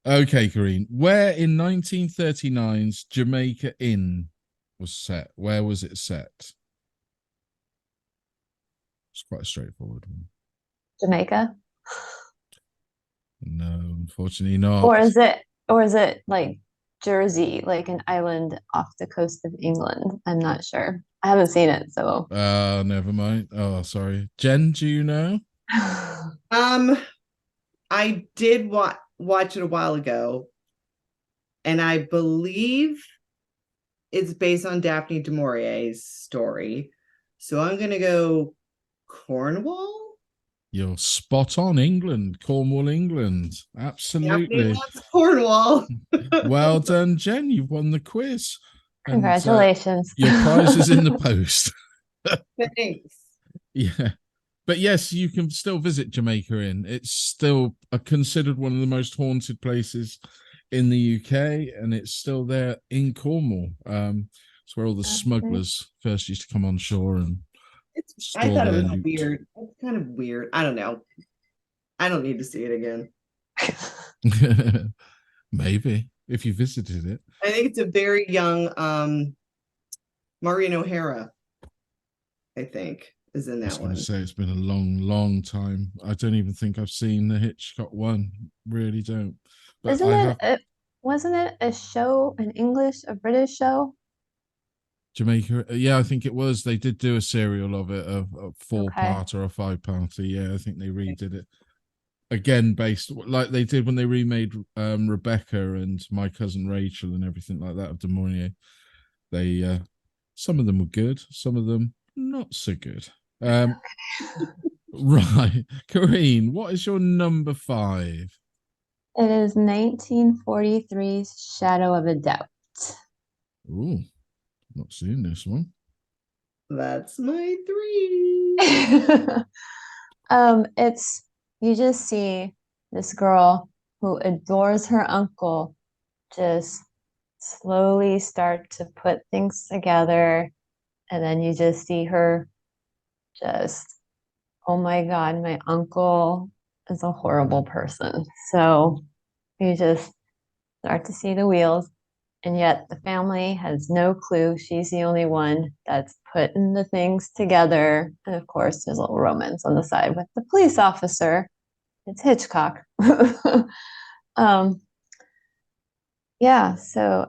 Okay, Corinne. Where in 1939's Jamaica Inn was set? Where was it set? It's quite a straightforward one. Jamaica? No, unfortunately not. Or is it or is it like Jersey, like an island off the coast of England? I'm not sure. I haven't seen it, so Never mind. Oh, sorry. Jen, do you know? I did watch it a while ago, and I believe it's based on Daphne du Maurier's story. So I'm gonna go Cornwall. You're spot on. England, Cornwall, England. Daphne Absolutely. loves Cornwall. Well done, Jen. You've won the quiz. And, congratulations. your prize is in the post. Thanks. Yeah. But yes, you can still visit Jamaica Inn. It's still considered one of the most haunted places in the UK, and it's still there in Cornwall. It's where all the smugglers first used to come on shore and I thought it was loot. weird. It's kind of weird. I don't know. I don't need to see it again. Maybe if you visited it. I think it's a very young Maureen O'Hara, I think, is in I was that going one. to say it's been a long, long time. I don't even think I've seen the Hitchcock one. Really don't. But Wasn't it a show in English, a British show? Jamaica, yeah, I think it was. They did do a serial of it, a 4-part or a 5-parter. Yeah, I think they redid it again, based like they did when they remade Rebecca and My Cousin Rachel and everything like that of Du Maurier. They some of them were good, some of them not so good. Right, Corinne, what is your number 5? It is 1943's Shadow of a Doubt. Ooh, not seen this one. That's my 3. It's you just see this girl who adores her uncle just slowly start to put things together, and then you just see her just, oh my God, my uncle is a horrible person. So you just start to see the wheels, and yet the family has no clue. She's the only one that's putting the things together. And of course, there's a little romance on the side with the police officer. It's Hitchcock. Yeah, so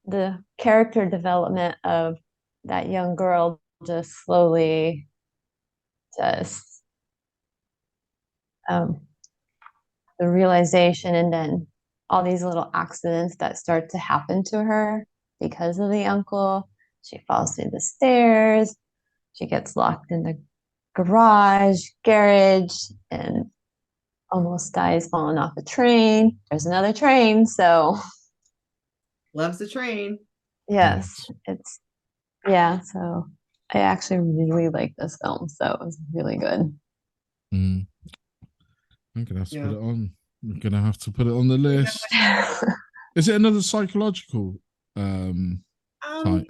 the character development of that young girl just slowly just the realization, and then all these little accidents that start to happen to her because of the uncle. She falls through the stairs, she gets locked in the garage, and almost dies falling off a train. There's another train, so Loves the train. yes, so I actually really like this film, so it was really good. I'm gonna have to put it on. I'm gonna have to put it on the list. Is it another psychological type?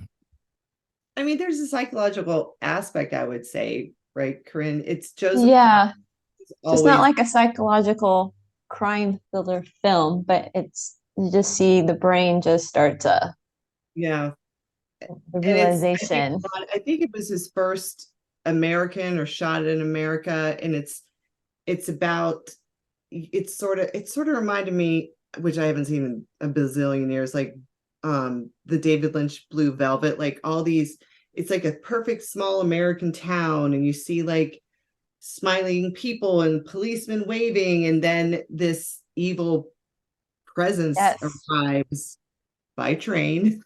I mean, there's a psychological aspect, I would say, right, Corinne? It's Joseph. Yeah, always... it's not like a psychological crime thriller film, but you just see the brain just start to the realization. I think it was his first American or shot in America, and it's sort of reminded me, which I haven't seen in a bazillion years, like the David Lynch Blue Velvet, like all these, it's like a perfect small American town, and you see like smiling people and policemen waving, and then this evil presence arrives by train.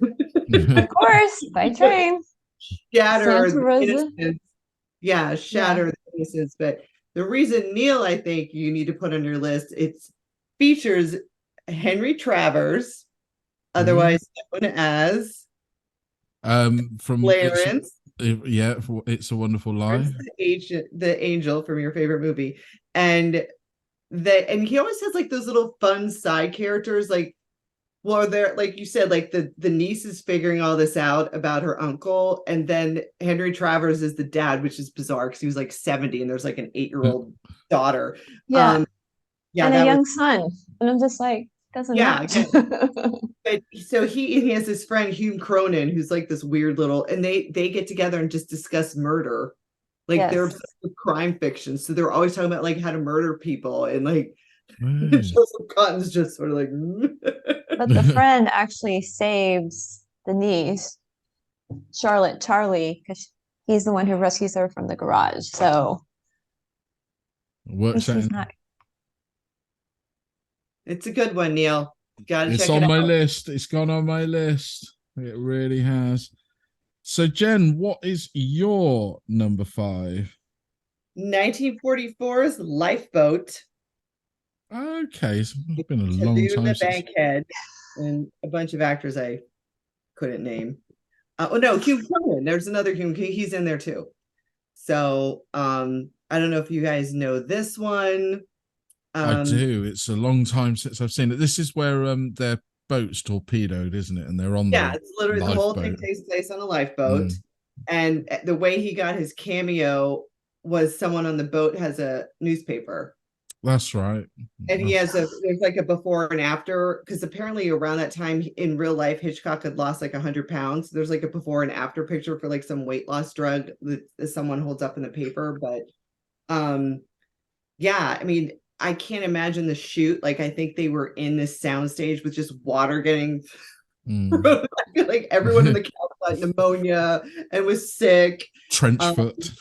Of course, by train. Shatter the innocence. Yeah, shatter the innocence. But the reason, Neil, I think you need to put on your list, it features Henry Travers, otherwise known as from Clarence. It's a Wonderful Life. The angel from your favorite movie. And he always has like those little fun side characters, like, well, they're like you said, like the niece is figuring all this out about her uncle, and then Henry Travers is the dad, which is bizarre because he was like 70 and there's like an 8-year-old daughter. And a young son. And I'm just like, doesn't match. But so he has this friend Hume Cronin, who's like this weird little, and they get together and just discuss murder. Like they're obsessed with crime fiction, so they're always talking about like how to murder people and like Right. Joseph Cotton's just sort of like, But the friend actually saves the niece, Charlie, because he's the one who rescues her from the garage. So Works out. he's not. it's a good one, Neil. Gotta It's check it on my out. list. It's gone on my list. It really has. So, Jen, what is your number 5? 1944's Lifeboat. Okay, it's been a To long do time the since. Bankhead and a bunch of actors I couldn't name. Oh no, Hugh Cohen. There's another Hugh. He's in there too. So I don't know if you guys know this one. I do. It's a long time since I've seen it. This is where their boat's torpedoed, isn't it? And they're on Yeah, the it's literally the whole thing lifeboat. takes place on a lifeboat. Mm. And the way he got his cameo was someone on the boat has a newspaper. That's right. And he has there's like a before and after, because apparently around that time in real life, Hitchcock had lost like 100 pounds. There's like a before and after picture for like some weight loss drug that someone holds up in the paper. But yeah, I mean, I can't imagine the shoot. Like, I think they were in this soundstage with just water getting I feel like everyone in the cast got pneumonia and was sick. Trench foot.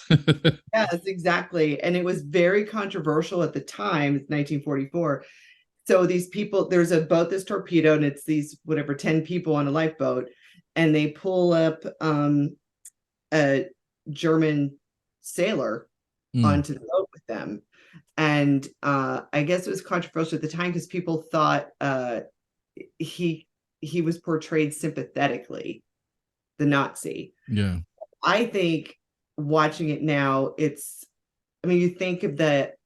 Yes, exactly. And it was very controversial at the time, it's 1944. So these people, there's a boat that's torpedoed, and it's these whatever 10 people on a lifeboat, and they pull up a German sailor onto the boat with them. And I guess it was controversial at the time because people thought he was portrayed sympathetically, the Nazi. Yeah. I think watching it now, I mean, you think of it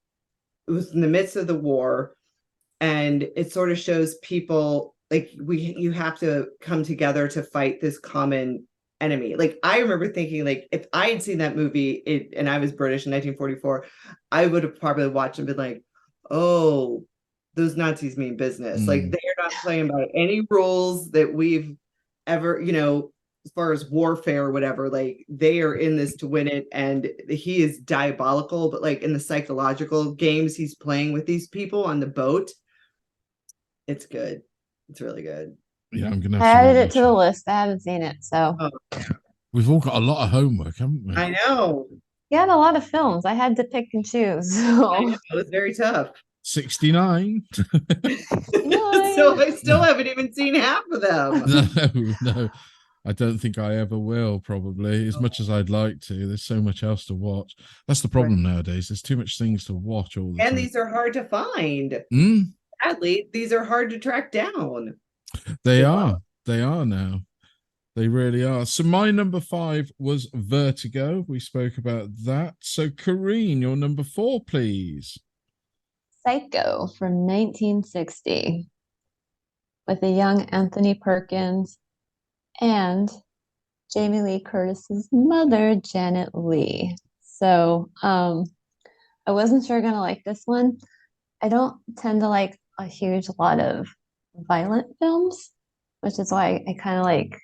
was in the midst of the war, and it sort of shows people like you have to come together to fight this common enemy. Like, I remember thinking, like, if I had seen that movie and I was British in 1944, I would have probably watched and been like, oh, those Nazis mean business. Like, they're not playing by any rules that we've ever, as far as warfare or whatever. Like, they are in this to win it, and he is diabolical. But like in the psychological games he's playing with these people on the boat, it's good. It's really good. Yeah, I'm gonna I have to added it to the rewatch list. I haven't seen it, so We've all got a lot of homework, haven't we? I know. you had a lot of films. I had to pick and choose. So It was very tough. 69. So I still haven't even seen half of them. No. I don't think I ever will, probably, as much as I'd like to. There's so much else to watch. That's the problem nowadays. There's too much things to watch all the time. And these are hard to find. Sadly, these are hard to track down. They are. They are now. They really are. So my number 5 was Vertigo. We spoke about that. So Corinne, your number 4, please. Psycho from 1960 with a young Anthony Perkins and Jamie Lee Curtis's mother, Janet Leigh. So I wasn't sure gonna like this one. I don't tend to like a huge lot of violent films, which is why I kind of like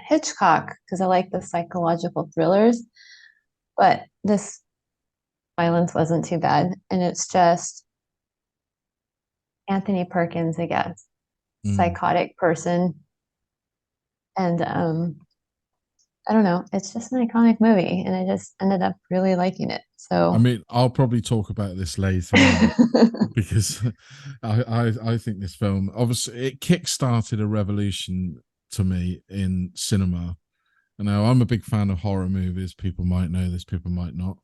Hitchcock, because I like the psychological thrillers. But this violence wasn't too bad, and it's just Anthony Perkins, I guess, psychotic person. And I don't know, it's just an iconic movie, and I just ended up really liking it. So I mean, I'll probably talk about this later because I think this film, obviously, it kick-started a revolution to me in cinema. And now I'm a big fan of horror movies. People might know this, people might not.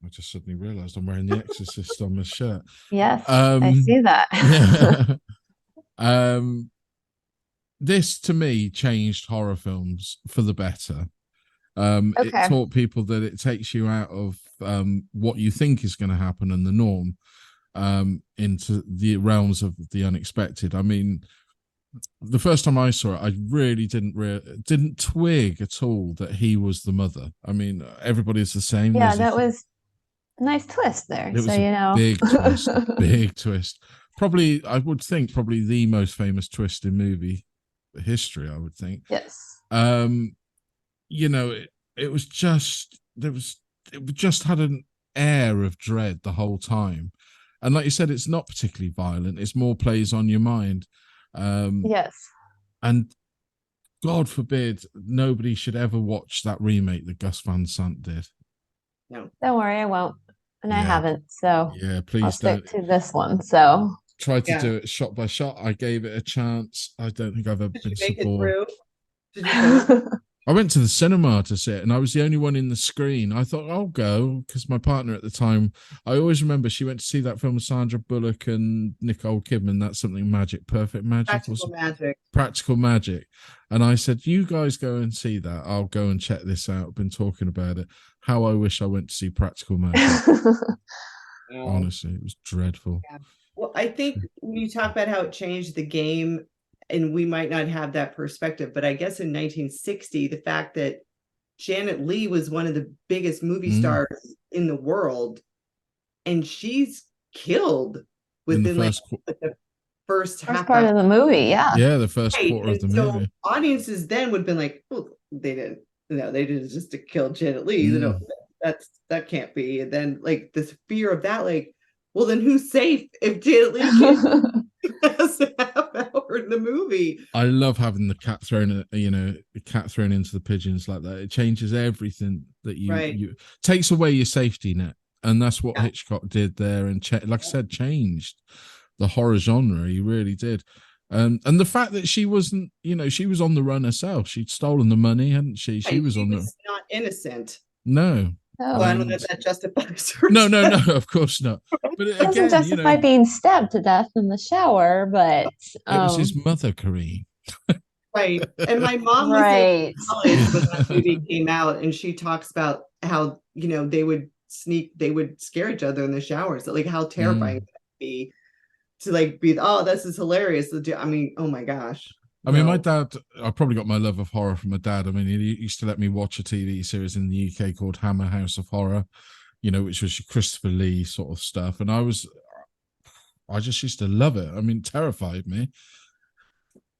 I just suddenly realized I'm wearing The Exorcist on my shirt. Yes, I see that. Yeah. This to me changed horror films for the better. It taught people that it takes you out of what you think is going to happen and the norm into the realms of the unexpected. I mean, the first time I saw it, I really didn't twig at all that he was the mother. I mean, everybody's the same. Yeah, that was a nice twist there. It was a big twist, big twist. Probably, I would think, probably the most famous twist in movie history, I would think. Yes. It was just it just had an air of dread the whole time. And like you said, it's not particularly violent. It's more plays on your mind. Yes. And God forbid nobody should ever watch that remake that Gus Van Sant did. No. Don't worry, I won't. And I Yeah. haven't, so Yeah, I'll please stick don't. to this one. So Try to Yeah. do it shot by shot. I gave it a chance. I don't think I've ever Did been you so make it bored. through? Did you finish? I went to the cinema to see it, and I was the only one in the screen. I thought I'll go because my partner at the time, I always remember she went to see that film with Sandra Bullock and Nicole Kidman. That's something magic, perfect magic, or Practical magic. practical magic. And I said, "You guys go and see that. I'll go and check this out." I've been talking about it. How I wish I went to see Practical Magic. Honestly, it was dreadful. Yeah. Well, I think when you talk about how it changed the game, and we might not have that perspective, but I guess in 1960, the fact that Janet Leigh was one of the biggest movie stars in the world, and she's killed In the within like first, the first half part hour. of the movie, yeah. yeah, the first Right. quarter of the And so movie. audiences then would have been like, oh, they didn't, they did just to kill Janet Leigh. They don't, that can't be. And then like this fear of that, like, well, then who's safe if Janet Leigh can't last a half hour in the movie? I love having the cat thrown, the cat thrown into the pigeons like that. It changes everything that you takes away your safety net, and that's what Hitchcock did there. And like I said, changed the horror genre. He really did. And the fact that she wasn't, she was on the run herself. She'd stolen the money, hadn't she? She was not innocent. No. Oh. Well, I don't know if that justifies her. No, of course not. But It doesn't justify being stabbed to death in the shower, but it was his mother, Corinne. Right. And my mom was in college when that movie came out, and she talks about how, they would scare each other in the showers. Like how terrifying it would be to like be, oh, this is hilarious. I mean, oh my gosh. I mean, my dad, I probably got my love of horror from my dad. I mean, he used to let me watch a TV series in the UK called Hammer House of Horror, which was Christopher Lee sort of stuff. And I just used to love it. I mean, it terrified me.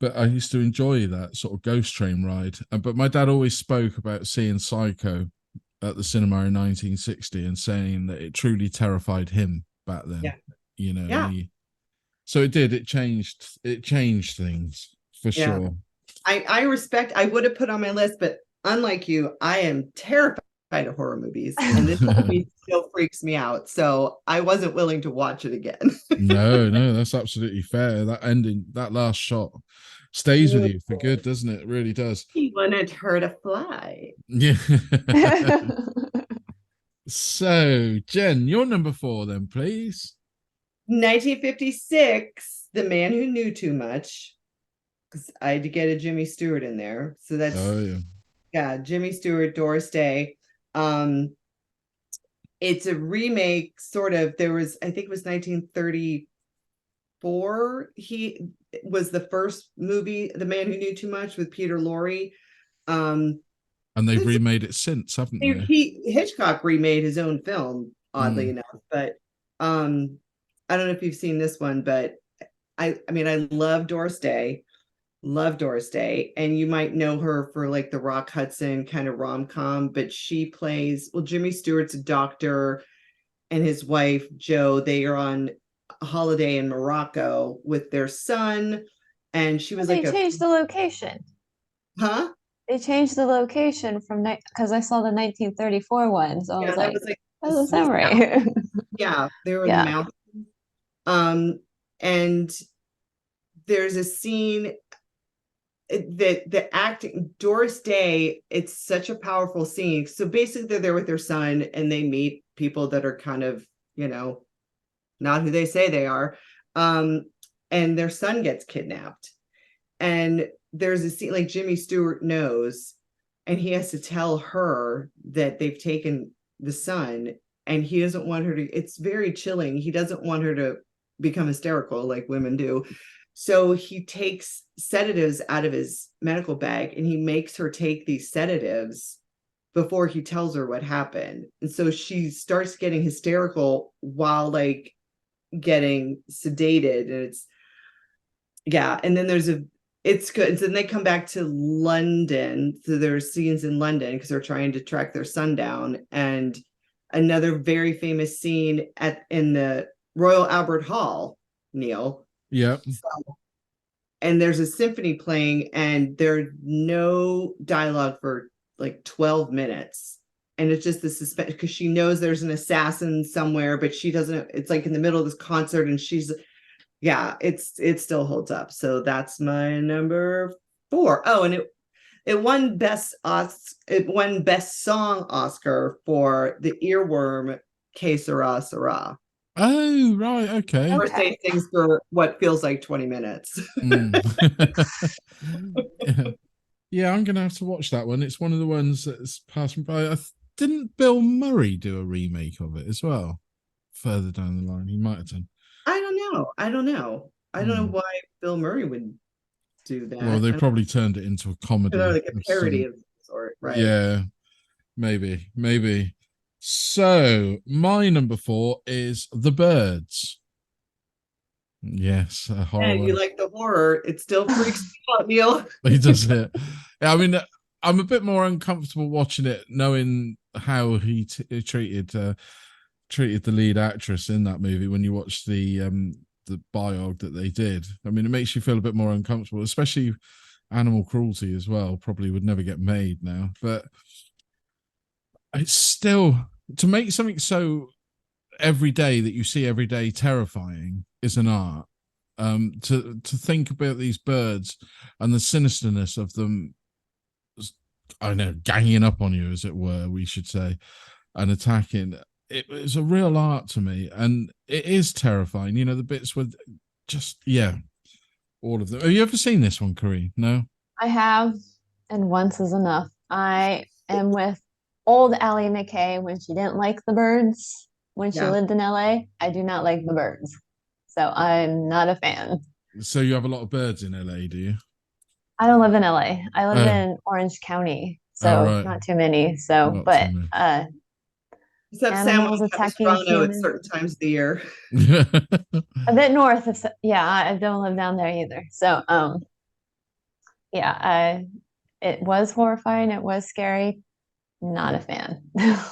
But I used to enjoy that sort of ghost train ride. But my dad always spoke about seeing Psycho at the cinema in 1960 and saying that it truly terrified him back then. Yeah. So it did. It changed things. For sure. I respect, I would have put on my list, but unlike you, I am terrified of horror movies, and this movie still freaks me out. So I wasn't willing to watch it again. No, that's absolutely fair. That ending, that last shot stays with you for good, doesn't it? It really does. He wanted her to fly. Yeah. So, Jen, your number 4 then, please. 1956, The Man Who Knew Too Much. Because I had to get a Jimmy Stewart in there. So that's Jimmy Stewart, Doris Day. It's a remake, sort of. There was, I think it was 1934. He was the first movie, The Man Who Knew Too Much, with Peter Lorre. And they've remade it since, haven't they? Hitchcock remade his own film, oddly enough. But I don't know if you've seen this one, but I mean, I love Doris Day. Love Doris Day, and you might know her for like the Rock Hudson kind of rom-com, but she plays, Jimmy Stewart's a doctor, and his wife Jo, they are on a holiday in Morocco with their son, and she was they changed the location. Huh? They changed the location from because I saw the 1934 one, so I was like, oh, that's not right. Yeah, they were in the mountains. And there's a scene the acting, Doris Day, it's such a powerful scene. So basically they're there with their son, and they meet people that are kind of, not who they say they are. And their son gets kidnapped, and there's a scene, like Jimmy Stewart knows, and he has to tell her that they've taken the son, and he doesn't want her to, it's very chilling. He doesn't want her to become hysterical like women do. So he takes sedatives out of his medical bag, and he makes her take these sedatives before he tells her what happened. And so she starts getting hysterical while like getting sedated. And and then it's good. And then they come back to London. So there's scenes in London because they're trying to track their son down. And another very famous scene in the Royal Albert Hall, Neil. Yeah. And there's a symphony playing, and there's no dialogue for like 12 minutes. And it's just the suspense, because she knows there's an assassin somewhere, but she doesn't. It's like in the middle of this concert, and she's, yeah, it still holds up. So that's my number 4. Oh, and it won best song Oscar for the earworm Que Sera Sera. Oh, right. Okay. Or say things for what feels like 20 minutes. Yeah, I'm gonna have to watch that one. It's one of the ones that's passed me by. Didn't Bill Murray do a remake of it as well? Further down the line, he might have done. I don't know why Bill Murray would do that. Well, they probably turned it into a comedy, like a parody of sort, right? Yeah, maybe. So my number 4 is The Birds. Yes, a horror. And you like the horror, it still freaks me out, Neil. He does it. I mean, I'm a bit more uncomfortable watching it, knowing how he treated the lead actress in that movie. When you watch the biog that they did, I mean, it makes you feel a bit more uncomfortable, especially animal cruelty as well. Probably would never get made now, but it's still, to make something so everyday that you see every day terrifying is an art. To think about these birds and the sinisterness of them, I don't know, ganging up on you, as it were, we should say, and attacking. It's a real art to me, and it is terrifying. You know, the bits with just, yeah, all of them. Have you ever seen this one, Corinne? No? I have, and once is enough. I am with old Allie McKay when she didn't like the birds when she lived in LA. I do not like the birds. So I'm not a fan. So you have a lot of birds in LA, do you? I don't live in LA. I live in Orange County. So not too many. So, Not but too except animals San attacking Capistrano at humans. certain times of the year. A bit north of, yeah, I don't live down there either. So, yeah, it was horrifying. It was scary. Not a fan.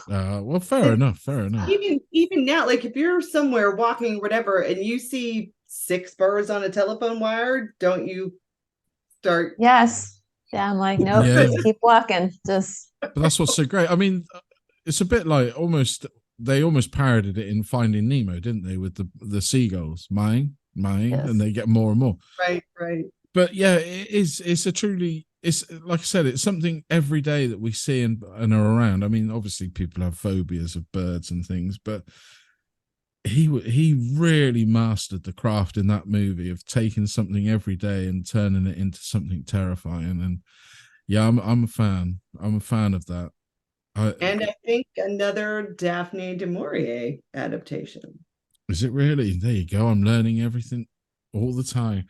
Well, fair enough. Even now, like if you're somewhere walking, whatever, and you see 6 birds on a telephone wire, don't you start? Yes. Yeah, I'm like, nope, just keep walking. But that's what's so great. I mean, it's a bit like they almost parodied it in Finding Nemo, didn't they? With the seagulls, mine, yes. And they get more and more. Right. But yeah, it's like I said, it's something every day that we see and are around. I mean, obviously people have phobias of birds and things, but he really mastered the craft in that movie of taking something every day and turning it into something terrifying. And yeah, I'm a fan. I'm a fan of that. And I think another Daphne du Maurier adaptation. Is it really? There you go. I'm learning everything all the time.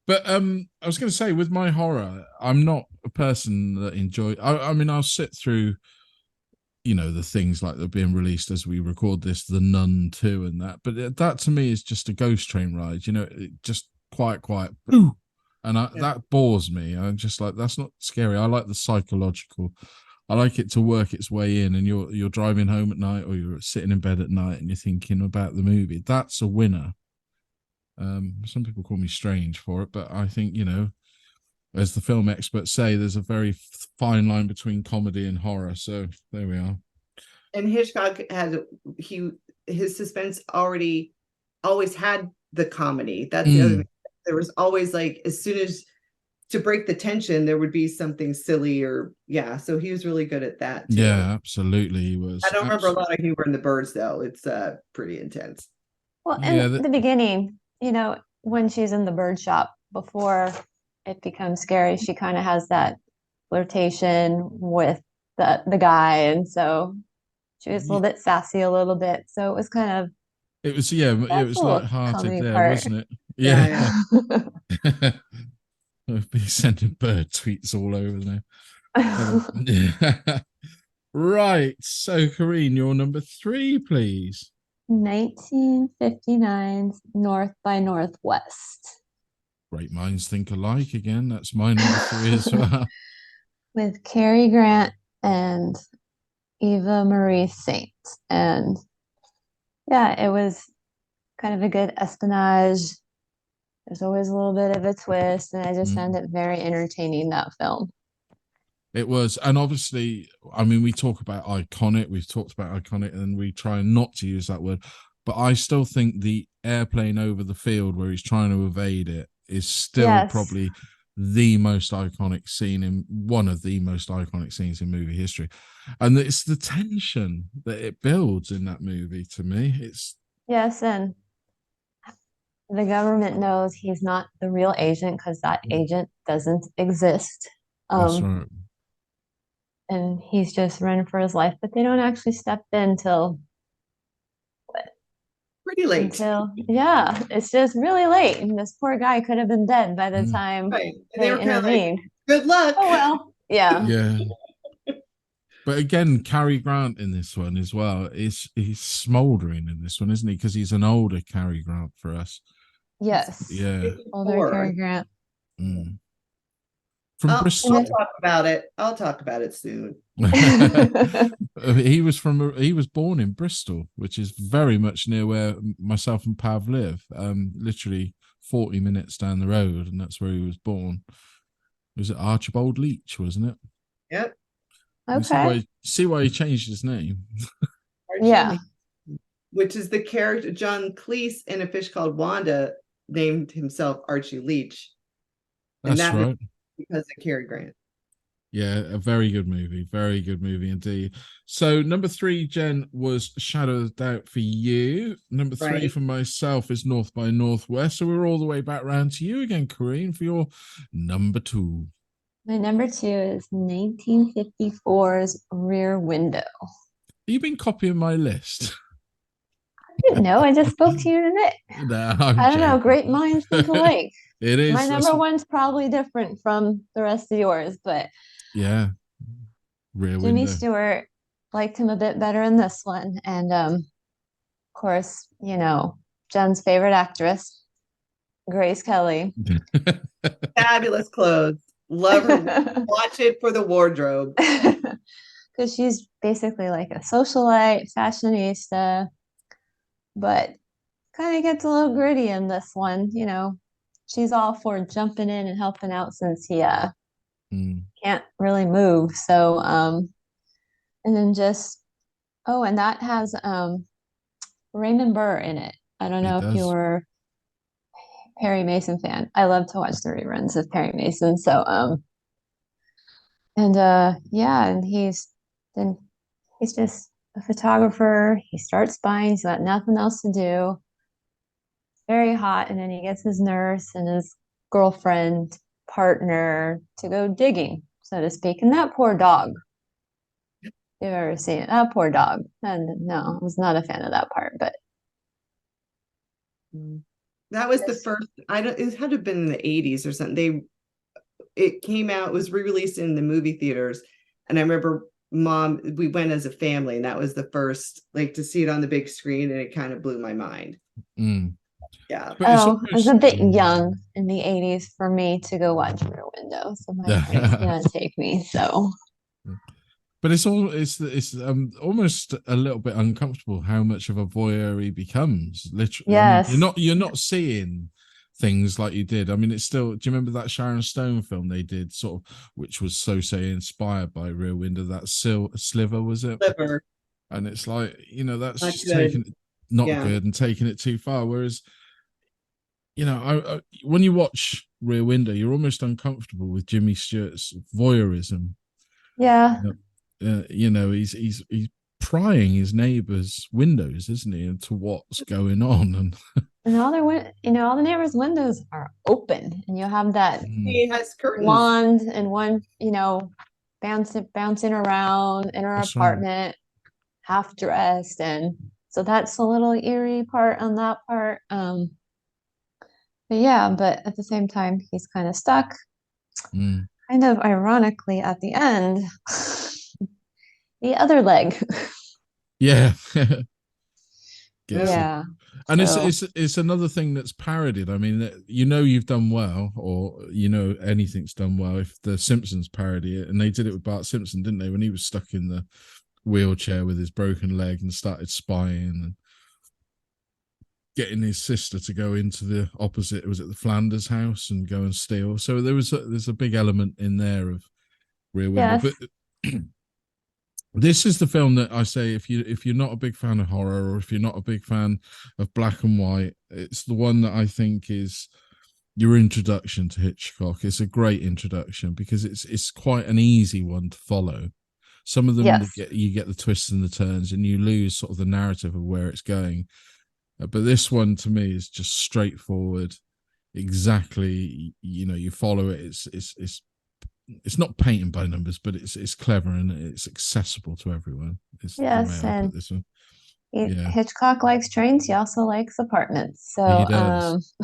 But I was going to say, with my horror, I'm not a person that I mean, I'll sit through, you know, the things like they're being released as we record this, The Nun 2 and that. But that to me is just a ghost train ride, you know, just quiet. And that bores me. I'm just like, that's not scary. I like the psychological. I like it to work its way in, and you're driving home at night, or you're sitting in bed at night and you're thinking about the movie. That's a winner. Some people call me strange for it, but I think, you know, as the film experts say, there's a very fine line between comedy and horror. So there we are. And Hitchcock his suspense always had the comedy. That's the other thing. There was always, like, as soon as to break the tension, there would be something silly so he was really good at that too. Yeah, absolutely, he was. I don't remember a lot of humor in The Birds, though. It's pretty intense. Well, in the beginning, you know, when she's in the bird shop before it becomes scary, she kind of has that flirtation with the guy, and so she was a little bit sassy a little bit. So it was kind of it was light-hearted there, wasn't it? Yeah. We'll be sending bird tweets all over now. Right. So, Corinne, your number 3, please. 1959's North by Northwest. Great minds think alike again. That's my number 3 as well. With Cary Grant and Eva Marie Saint. And yeah, it was kind of a good espionage. There's always a little bit of a twist, and I just found it very entertaining, that film. It was, and obviously, I mean, we talk about iconic, we've talked about iconic, and we try not to use that word, but I still think the airplane over the field where he's trying to evade it is still probably the most iconic scene in one of the most iconic scenes in movie history. And it's the tension that it builds in that movie to me. It's and the government knows he's not the real agent because that agent doesn't exist. That's right. And he's just running for his life, but they don't actually step in till pretty late. It's just really late, and this poor guy could have been dead by the time they were intervened. Good luck. Oh well, yeah. But again, Cary Grant in this one as well he's smoldering in this one, isn't he? Because he's an older Cary Grant for us. Yes. Yeah. Older Cary Grant. From Bristol. I'll talk about it soon. He was born in Bristol, which is very much near where myself and Pav live. Literally 40 minutes down the road, and that's where he was born. Was it Archibald Leach, wasn't it? Yep. Okay. See why he changed his name. Yeah. Which is the character John Cleese in A Fish Called Wanda named himself Archie Leach. That's right. Because of Cary Grant. Yeah, a very good movie indeed. So number 3, Jen, was Shadow of Doubt for you. Number 3 for myself is North by Northwest. So we're all the way back round to you again, Corinne, for your number 2. My number 2 is 1954's Rear Window. You've been copying my list. I didn't know. I just spoke to you today. No, I don't know. Great minds think alike. It is. My number 1's probably different from the rest of yours, but yeah, Rear Jimmy Window. Stewart, liked him a bit better in this one, and of course, Jen's favorite actress, Grace Kelly. Fabulous clothes. Love her. Watch it for the wardrobe. Because she's basically like a socialite, fashionista, but kind of gets a little gritty in this one. She's all for jumping in and helping out since he can't really move. So, and then and that has Raymond Burr in it. I don't know if you were a Perry Mason fan. I love to watch the reruns of Perry Mason. So, and he's just a photographer. He starts spying. He's got nothing else to do. Very hot, and then he gets his nurse and his girlfriend partner to go digging, so to speak. And that poor dog. You've ever seen it? That poor dog. And no, I was not a fan of that part, but that was the first. It had to have been in the 80s or something. It came out. It was re-released in the movie theaters, and I remember we went as a family, and that was the first to see it on the big screen, and it kind of blew my mind. Yeah. I was a bit young in the 80s for me to go watch Rear Window, so my parents didn't take me. So, but it's almost a little bit uncomfortable how much of a voyeur he becomes. Literally, yes. I mean, you're not seeing things like you did. I mean, it's still. Do you remember that Sharon Stone film they did, sort of, which was inspired by Rear Window? That Sliver, was it? Sliver. And it's like, that's Not just good. taking it not good and taking it too far. Whereas, I when you watch Rear Window, you're almost uncomfortable with Jimmy Stewart's voyeurism. Yeah. He's prying his neighbor's windows, isn't he, into what's going on, and all the neighbors' windows are open, and you have that he has curtains. blonde and one, bouncing around in her apartment, half dressed, and so that's a little eerie part on that part. But at the same time, he's kind of stuck. Kind of ironically, at the end, the other leg. Yeah. Yeah. And it's another thing that's parodied. I mean, you've done well, or anything's done well if the Simpsons parody it, and they did it with Bart Simpson, didn't they? When he was stuck in the wheelchair with his broken leg and started spying, getting his sister to go into the opposite, was it the Flanders house, and go and steal. So there's a big element in there of Rear Window. Yes. But this is the film that I say, if you're not a big fan of horror, or if you're not a big fan of black and white, it's the one that I think is your introduction to Hitchcock. It's a great introduction because it's quite an easy one to follow. Some of them Yes. you get the twists and the turns, and you lose sort of the narrative of where it's going. But this one to me is just straightforward. Exactly, you follow it. It's not painting by numbers, but it's clever and it's accessible to everyone. It's Yes, the way I and put this one. Yeah. Hitchcock likes trains. He also likes apartments. He So, does.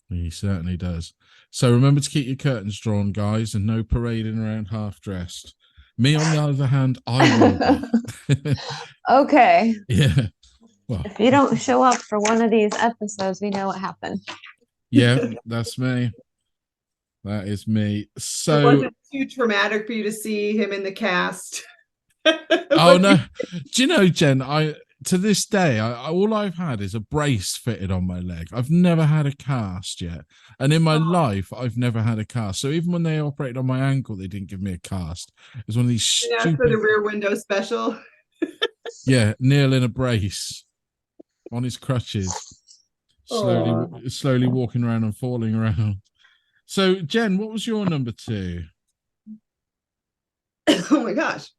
He certainly does. So remember to keep your curtains drawn, guys, and no parading around half dressed. Me, on the other hand, I will be. okay. Yeah. Well, If you don't show up for one of these episodes, we know what happened. yeah, that's me. That is me. So, was it too traumatic for you to see him in the cast? oh no, do you know, Jen? To this day, all I've had is a brace fitted on my leg. I've never had a cast yet, and in my life, I've never had a cast. So even when they operated on my ankle, they didn't give me a cast. It was one of these stupid. For the Rear Window special. Yeah, Neil in a brace, on his crutches, slowly walking around and falling around. So, Jen, what was your number 2? Oh my gosh!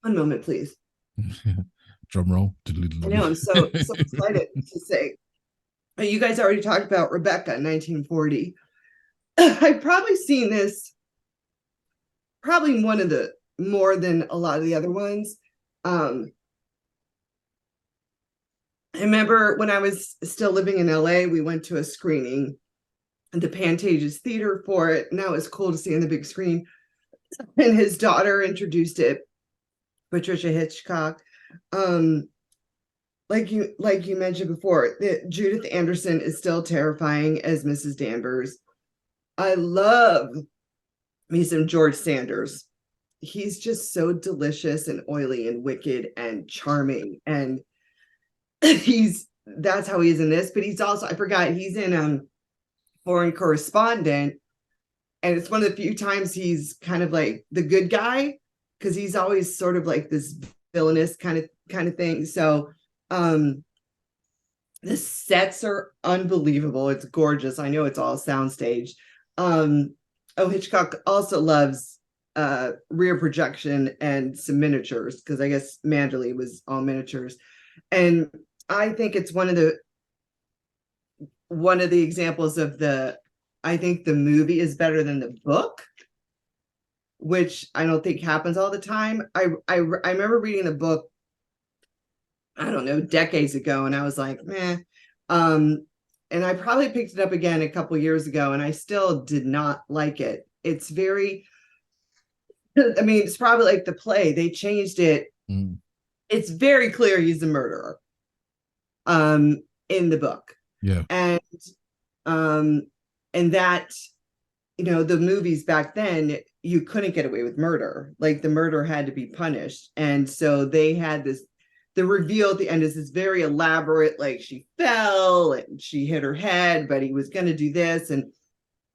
One moment, please. Drum roll. I know, I'm so excited to say. You guys already talked about Rebecca, 1940. I've probably seen this, probably one of the more than a lot of the other ones. I remember when I was still living in LA, we went to a screening at the Pantages Theater for it, and that was cool to see on the big screen. And his daughter introduced it, Patricia Hitchcock. Like you mentioned before, Judith Anderson is still terrifying as Mrs. Danvers. I love me some George Sanders. He's just so delicious and oily and wicked and charming, and that's how he is in this. But he's also, I forgot, he's in Foreign Correspondent, and it's one of the few times he's kind of like the good guy, because he's always sort of like this villainous kind of thing. So the sets are unbelievable. It's gorgeous. I know it's all soundstage. Hitchcock also loves rear projection and some miniatures, because I guess Manderley was all miniatures. And I think it's one of the examples of I think the movie is better than the book, which I don't think happens all the time. I remember reading the book, I don't know, decades ago, and I was like, meh. And I probably picked it up again a couple years ago, and I still did not like it. It's very, I mean, it's probably like the play. They changed it. Mm. It's very clear he's a murderer in the book. Yeah. And that, the movies back then, you couldn't get away with murder. Like, the murder had to be punished. And so they had the reveal at the end is this very elaborate, like, she fell and she hit her head, but he was going to do this. And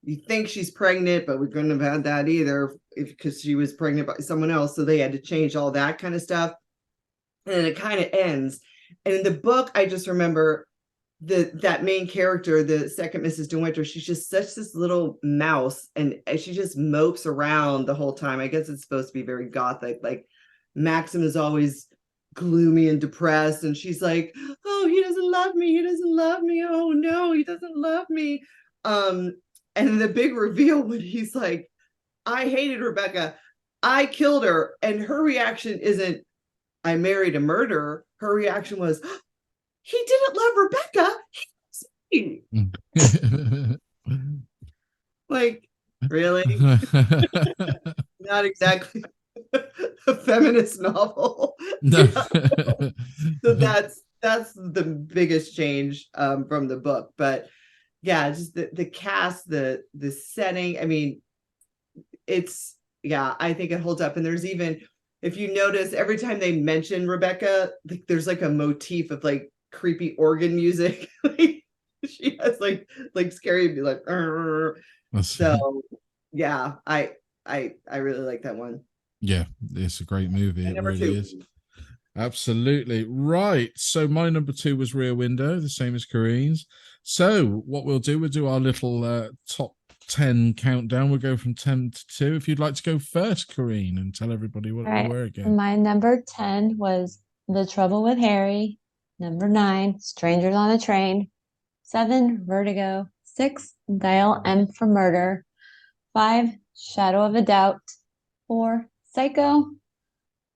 you think she's pregnant, but we couldn't have had that either because she was pregnant by someone else. So they had to change all that kind of stuff. And then it kind of ends. And in the book, I just remember that main character, the second Mrs. De Winter, she's just such this little mouse, and she just mopes around the whole time. I guess it's supposed to be very gothic. Like, Maxim is always gloomy and depressed, and she's like, oh, he doesn't love me, oh no, he doesn't love me. And the big reveal when he's like, I hated Rebecca, I killed her, and her reaction isn't, I married a murderer. Her reaction was, he didn't love Rebecca, he loves me. Like, really? Not exactly a feminist novel. No. So that's the biggest change from the book. But yeah, just the cast, the setting. I mean, I think it holds up. And there's even, if you notice, every time they mention Rebecca, like, there's like a motif of like creepy organ music. She has like scary, be like, "Arr." So yeah, I really like that one. Yeah, it's a great movie. And It number really two. is. Absolutely. Right. So my number two was Rear Window, the same as Corinne's. So what we'll do our little top 10 countdown. We'll go from 10 to 2. If you'd like to go first, Corinne, and tell everybody what All they right. were again. My number 10 was The Trouble with Harry. Number 9, Strangers on a Train. 7, Vertigo. 6, Dial M for Murder. 5, Shadow of a Doubt. 4, Psycho.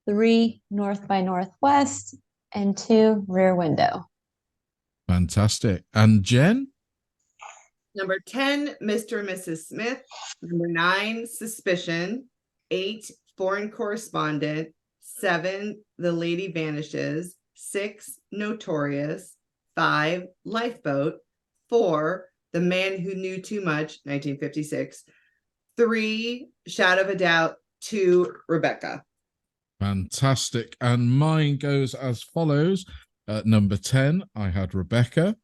3, North by Northwest. And 2, Rear Window. Fantastic. And Jen? Number 10, Mr. and Mrs. Smith. Number 9, Suspicion. 8, Foreign Correspondent. 7, The Lady Vanishes. 6, Notorious. 5, Lifeboat. 4, The Man Who Knew Too Much, 1956. 3, Shadow of a Doubt. 2, Rebecca. Fantastic. And mine goes as follows. At number 10, I had Rebecca.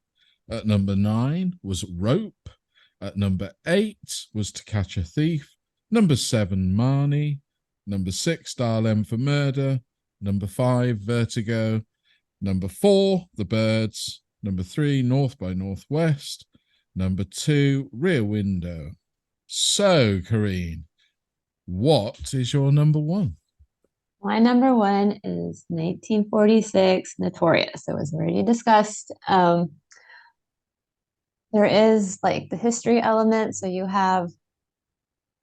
At number 9 was Rope. At number 8 was To Catch a Thief. Number 7, Marnie. Number 6, Dial M for Murder. Number 5, Vertigo. Number 4, The Birds. Number 3, North by Northwest. Number 2, Rear Window. So, Corinne, what is your number 1? My number 1 is 1946, Notorious. It was already discussed. There is like the history element. So you have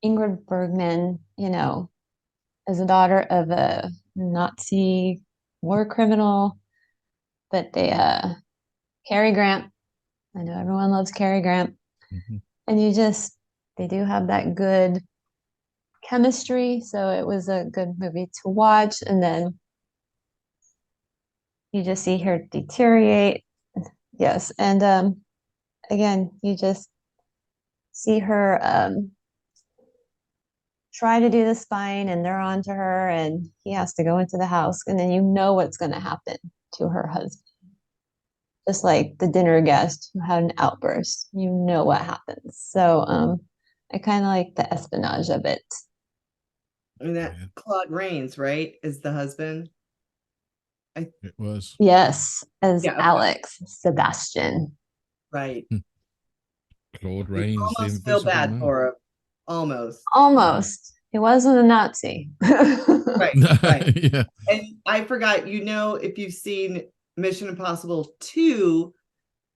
Ingrid Bergman, as a daughter of a Nazi war criminal, but Cary Grant. I know everyone loves Cary Grant. Mm-hmm. And they do have that good chemistry. So it was a good movie to watch. And then you just see her deteriorate. Yes. And again, you just see her try to do the spine and they're onto her and he has to go into the house and then you know what's going to happen to her husband. Just like the dinner guest who had an outburst, you know what happens. So I kind of like the espionage of it. And that Claude Rains, right, is the husband. It was. Yes, as Yeah, okay. Alex Sebastian. Right. Claude Rains, the Almost feel Invisible bad Man. for him. Almost. He wasn't a Nazi. Right. Right. Yeah. And I forgot, if you've seen Mission Impossible 2,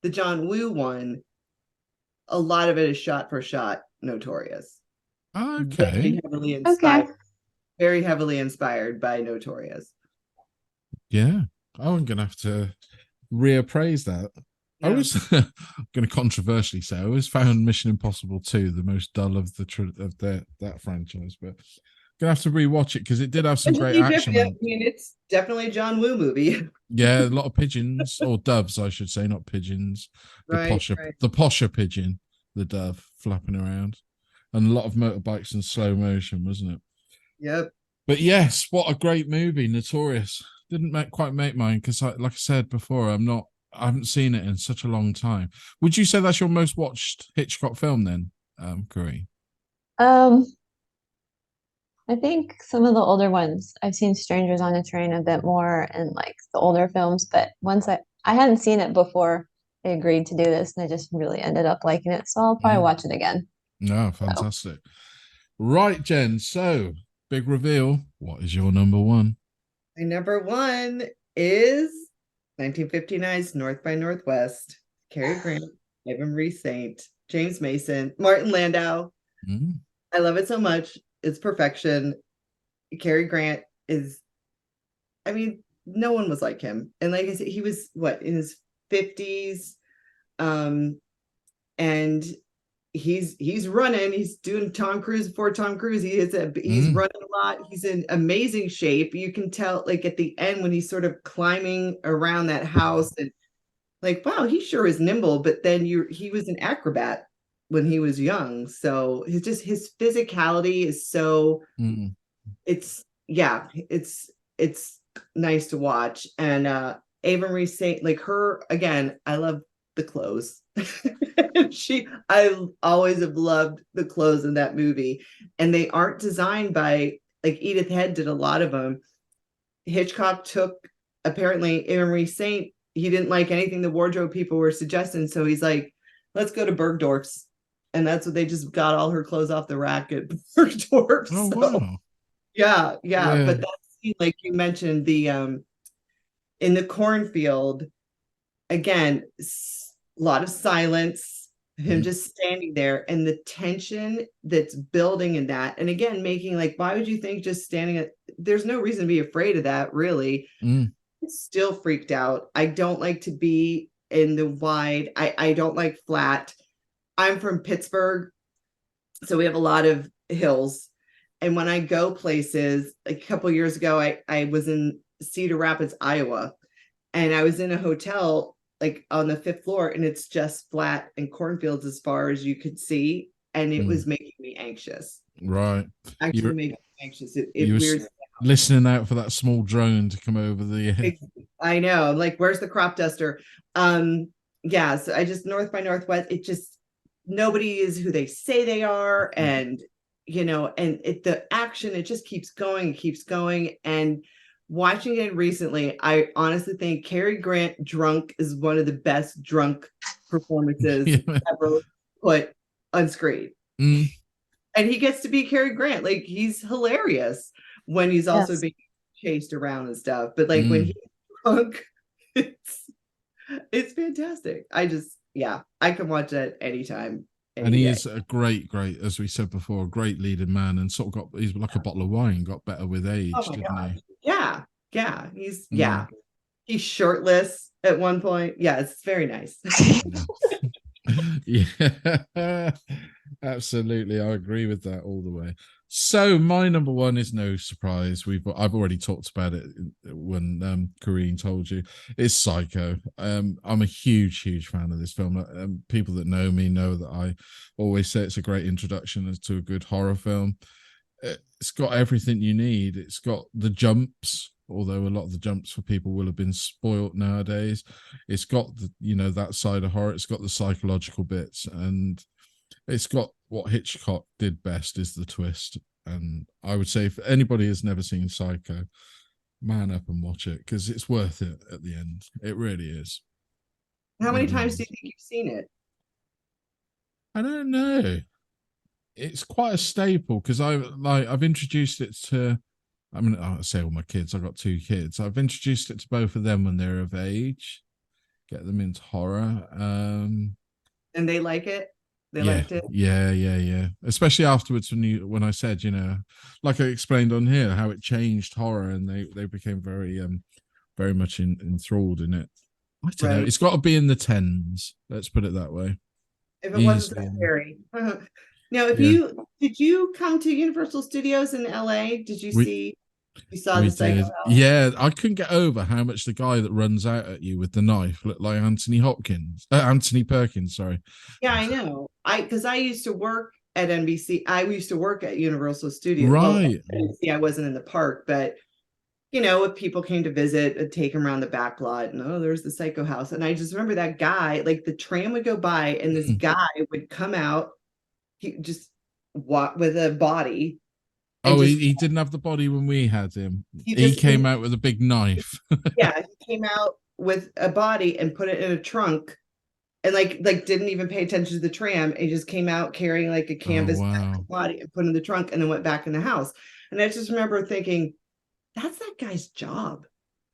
the John Woo one, a lot of it is shot for shot Notorious. Okay. Very heavily inspired. Okay. Very heavily inspired by Notorious. Yeah. I'm going to have to reappraise that. Yeah. I was going to controversially say I always found Mission Impossible 2 the most dull of that franchise, but gonna have to rewatch it because it did have some great action. I mean, it's definitely a John Woo movie. Yeah, a lot of pigeons or doves, I should say, not pigeons. The posher pigeon, the dove flapping around, and a lot of motorbikes in slow motion, wasn't it? Yep. But yes, what a great movie, Notorious. Didn't quite make mine because, like I said before, I haven't seen it in such a long time. Would you say that's your most watched Hitchcock film then, Corinne? I think some of the older ones, I've seen Strangers on a Train a bit more and like the older films, but once I hadn't seen it before I agreed to do this and I just really ended up liking it. So I'll probably watch it again. No, fantastic. So. Right, Jen. So big reveal. What is your number 1? My number 1 is 1959's North by Northwest. Cary Grant, Evan Marie Saint, James Mason, Martin Landau. I love it so much. It's perfection. Cary Grant is, I mean, no one was like him. And like I said, he was in his 50s. And he's running. He's doing Tom Cruise before Tom Cruise. He's running a lot. He's in amazing shape. You can tell, like at the end when he's sort of climbing around that house, and like, wow, he sure is nimble. But then he was an acrobat when he was young. So his physicality is so. It's nice to watch. And Ava Marie Saint, like her again, I love the clothes. I always have loved the clothes in that movie, and they aren't designed by, like, Edith Head did a lot of them. Hitchcock took, apparently Ava Marie Saint, he didn't like anything the wardrobe people were suggesting, so he's like, let's go to Bergdorf's, and that's what they just got all her clothes off the rack at Bergdorf's. Oh, So, wow. yeah, but that scene, like you mentioned, the in the cornfield, again, a lot of silence, him just standing there, and the tension that's building in that. And again, making, like, why would you think just standing at, there's no reason to be afraid of that, really. Still freaked out. I don't like to be in the wide. I don't like flat. I'm from Pittsburgh, so we have a lot of hills. And when I go places, a couple years ago, I was in Cedar Rapids, Iowa, and I was in a hotel like on the 5th floor, and it's just flat and cornfields as far as you could see, and it was making me anxious. Right. Actually made me anxious. It you weirds. Listening out for that small drone to come over the. I know. I'm like, where's the crop duster? Yeah. So I just, North by Northwest, it just, nobody is who they say they are, and and the action, it just keeps going. And watching it recently, I honestly think Cary Grant drunk is one of the best drunk performances ever put on screen. And he gets to be Cary Grant. Like, he's hilarious when he's also being chased around and stuff. But like when he's drunk, it's fantastic. I can watch that anytime. And he is a great, as we said before, a great leading man, and sort of he's like a bottle of wine, got better with age, didn't he? Yeah. He's shirtless at one point. Yeah, it's very nice. Yeah, absolutely. I agree with that all the way. So my number one is no surprise. I've already talked about it when Corinne told you. It's Psycho. I'm a huge fan of this film. People that know me know that I always say it's a great introduction to a good horror film. It's got everything you need. It's got the jumps, although a lot of the jumps for people will have been spoilt nowadays. It's got that side of horror. It's got the psychological bits, and it's got what Hitchcock did best, is the twist. And I would say if anybody has never seen Psycho, man up and watch it, because it's worth it at the end. It really is. How many times do you think you've seen it? I don't know. It's quite a staple, because I've introduced it to, I mean, I say all my kids, I've got 2 kids. I've introduced it to both of them when they're of age, get them into horror. And they like it? They liked it? Yeah. Especially afterwards when I said, like I explained on here, how it changed horror, and they became very much enthralled in it. I don't know. It's got to be in the 10s. Let's put it that way. If it wasn't so scary. Now, did you come to Universal Studios in LA? Did you see? You saw the Psycho House? Yeah, I couldn't get over how much the guy that runs out at you with the knife looked like Anthony Perkins. Sorry. Yeah, I know. Because I used to work at NBC. I used to work at Universal Studios. Right. I wasn't in the park, but if people came to visit, I'd take them around the back lot, and there's the Psycho House. And I just remember that guy, like the tram would go by, and this guy would come out. He just walked with a body. He didn't have the body when we had him. He came out with a big knife. Yeah, he came out with a body and put it in a trunk, and like didn't even pay attention to the tram. He just came out carrying like a canvas body and put it in the trunk, and then went back in the house. And I just remember thinking, that's that guy's job.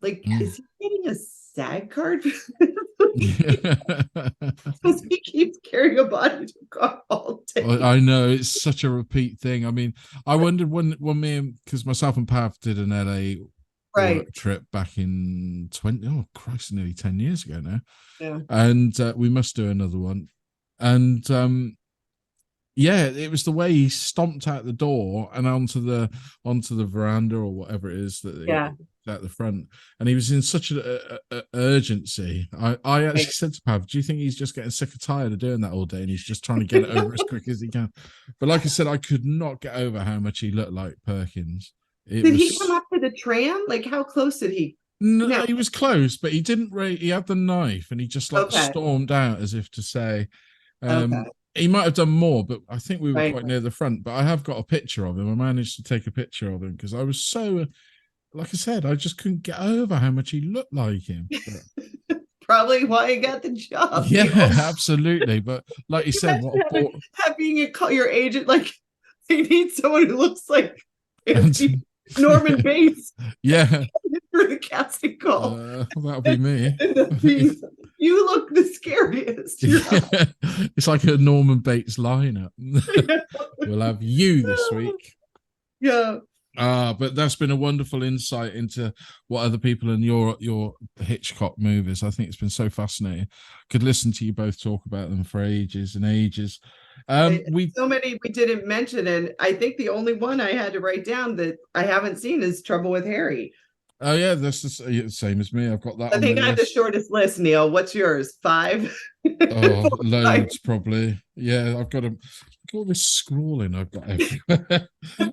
Like, is he getting a SAG card? Because he keeps carrying a body to the car all day. I know, it's such a repeat thing. I mean, I wondered when because myself and Pav did an LA work trip back in nearly 10 years ago now. Yeah. And we must do another one. And it was the way he stomped out the door and onto the veranda or whatever it is that at the front, and he was in such a urgency. I actually said to Pav, do you think he's just getting sick and tired of doing that all day, and he's just trying to get it over as quick as he can? But like I said, I could not get over how much he looked like Perkins. Did he come up to the tram? Like, how close did he No, No. he was close, but he didn't. He had the knife, and he just like Okay. stormed out as if to say. Okay. He might have done more, but I think we were Right. quite near the front. But I have got a picture of him. I managed to take a picture of him because I was so, like I said, I just couldn't get over how much he looked like him. But, Probably why I got the job. yeah, absolutely. But like you said, what a ball. Having your agent, like, they need someone who looks like And, Norman Bates yeah, for the casting call. that'll be me. You look the scariest. Yeah, it's like a Norman Bates lineup. We'll have you this week. Yeah. But that's been a wonderful insight into what other people in your Hitchcock movies. I think it's been so fascinating. Could listen to you both talk about them for ages and ages. So many we didn't mention, and I think the only one I had to write down that I haven't seen is Trouble with Harry. Oh yeah, that's the same as me. I've got that. I on think my I have the list. shortest list. Neil, what's yours? 5? Oh, loads probably. Yeah, I've got all this scrawling I've got everywhere.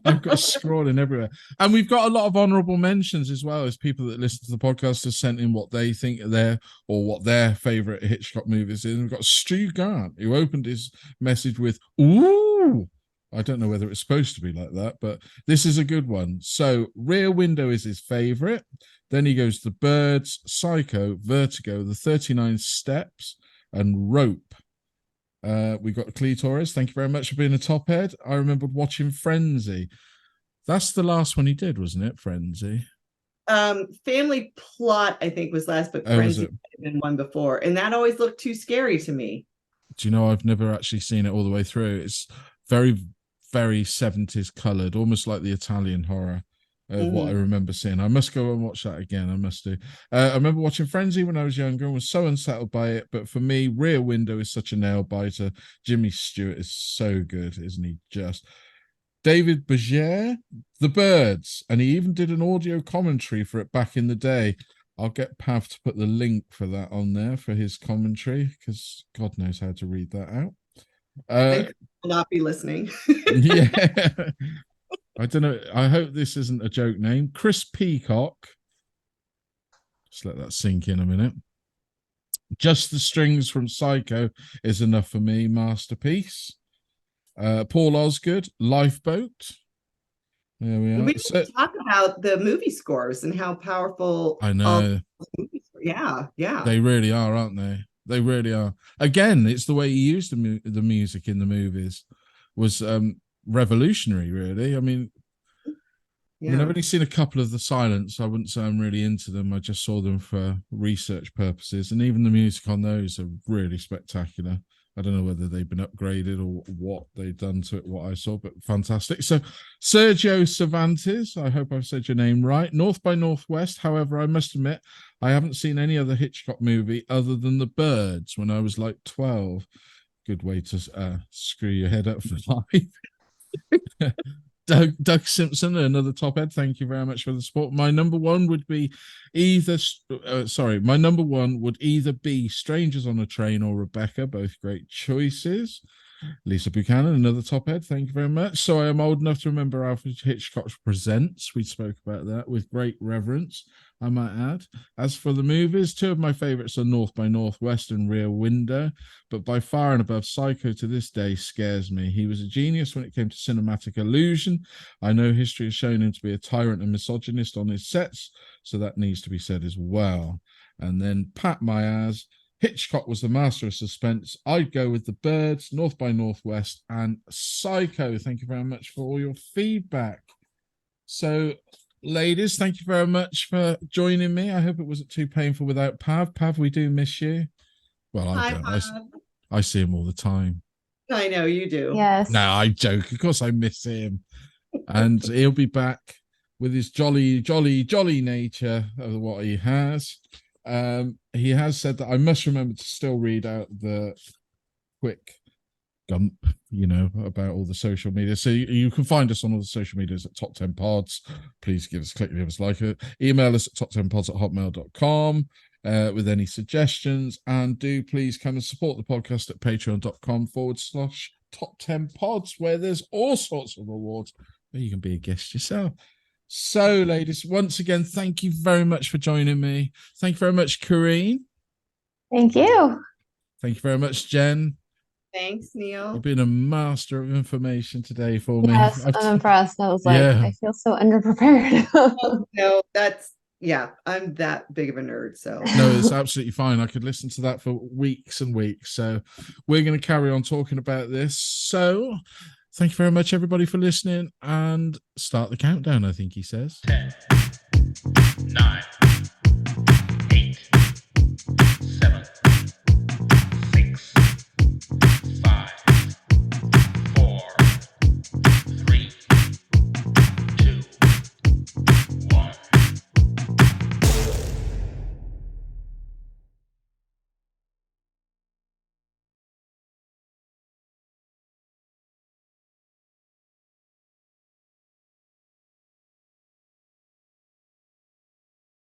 I've got scrawling everywhere. And we've got a lot of honorable mentions as well, as people that listen to the podcast have sent in what they think are what their favorite Hitchcock movies is. We've got Stu Grant, who opened his message with "Ooh." I don't know whether it's supposed to be like that, but this is a good one. So Rear Window is his favorite. Then he goes The Birds, Psycho, Vertigo, The 39 Steps, and Rope. We got Clee Torres. Thank you very much for being a top head. I remembered watching Frenzy. That's the last one he did, wasn't it? Frenzy. Family Plot, I think, was last, but Frenzy had been one before, and that always looked too scary to me. Do you know, I've never actually seen it all the way through. It's very, very 70s coloured, almost like the Italian horror of what I remember seeing. I must go and watch that again. I must do. I remember watching Frenzy when I was younger and was so unsettled by it. But for me, Rear Window is such a nail biter. Jimmy Stewart is so good, isn't he? Just David Berger, The Birds, and he even did an audio commentary for it back in the day. I'll get Pav to put the link for that on there for his commentary, because God knows how to read that out. I will not be listening. Yeah. I don't know. I hope this isn't a joke name. Chris Peacock. Just let that sink in a minute. Just the Strings from Psycho is enough for me. Masterpiece. Paul Osgood, Lifeboat. There we are. We didn't talk about the movie scores and how powerful. I know. Yeah. They really are, aren't they? They really are. Again, it's the way he used the music in the movies was revolutionary, really. I mean, I've only seen a couple of the silents. I wouldn't say I'm really into them. I just saw them for research purposes, and even the music on those are really spectacular. I don't know whether they've been upgraded or what they've done to it, what I saw, but fantastic. So Sergio Cervantes, I hope I've said your name right. North by Northwest. However, I must admit, I haven't seen any other Hitchcock movie other than The Birds when I was like 12. Good way to screw your head up for life. Doug Simpson, another top head. Thank you very much for the support. My number one would be either be Strangers on a Train or Rebecca, both great choices. Lisa Buchanan, another top head. Thank you very much. So I am old enough to remember Alfred Hitchcock Presents. We spoke about that with great reverence, I might add. As for the movies, two of my favorites are North by Northwest and Rear Window, but by far and above, Psycho to this day scares me. He was a genius when it came to cinematic illusion. I know history has shown him to be a tyrant and misogynist on his sets, so that needs to be said as well. And then Pat Myers, Hitchcock was the master of suspense. I'd go with The Birds, North by Northwest, and Psycho. Thank you very much for all your feedback. So, ladies, thank you very much for joining me. I hope it wasn't too painful without Pav. Pav, we do miss you. Well, I don't. I see him all the time. I know you do. Yes. No, I joke. Of course I miss him. And he'll be back with his jolly nature of what he has. He has said that I must remember to still read out the quick gump, about all the social media. So you can find us on all the social medias at Top 10 Pods. Please give us like it. Email us at toptenpods@hotmail.com with any suggestions, and do please come and support the podcast at patreon.com/Top 10 Pods, where there's all sorts of rewards where you can be a guest yourself. So, ladies, once again, thank you very much for joining me. Thank you very much, Corinne. Thank you. Thank you very much, Jen. Thanks, Neil. You've been a master of information today for me. Yes, I'm impressed. I was like, Yeah. I feel so underprepared. Oh, no, I'm that big of a nerd. So No, it's absolutely fine. I could listen to that for weeks and weeks. So we're going to carry on talking about this. So thank you very much, everybody, for listening, and start the countdown, I think he says. 10, 9,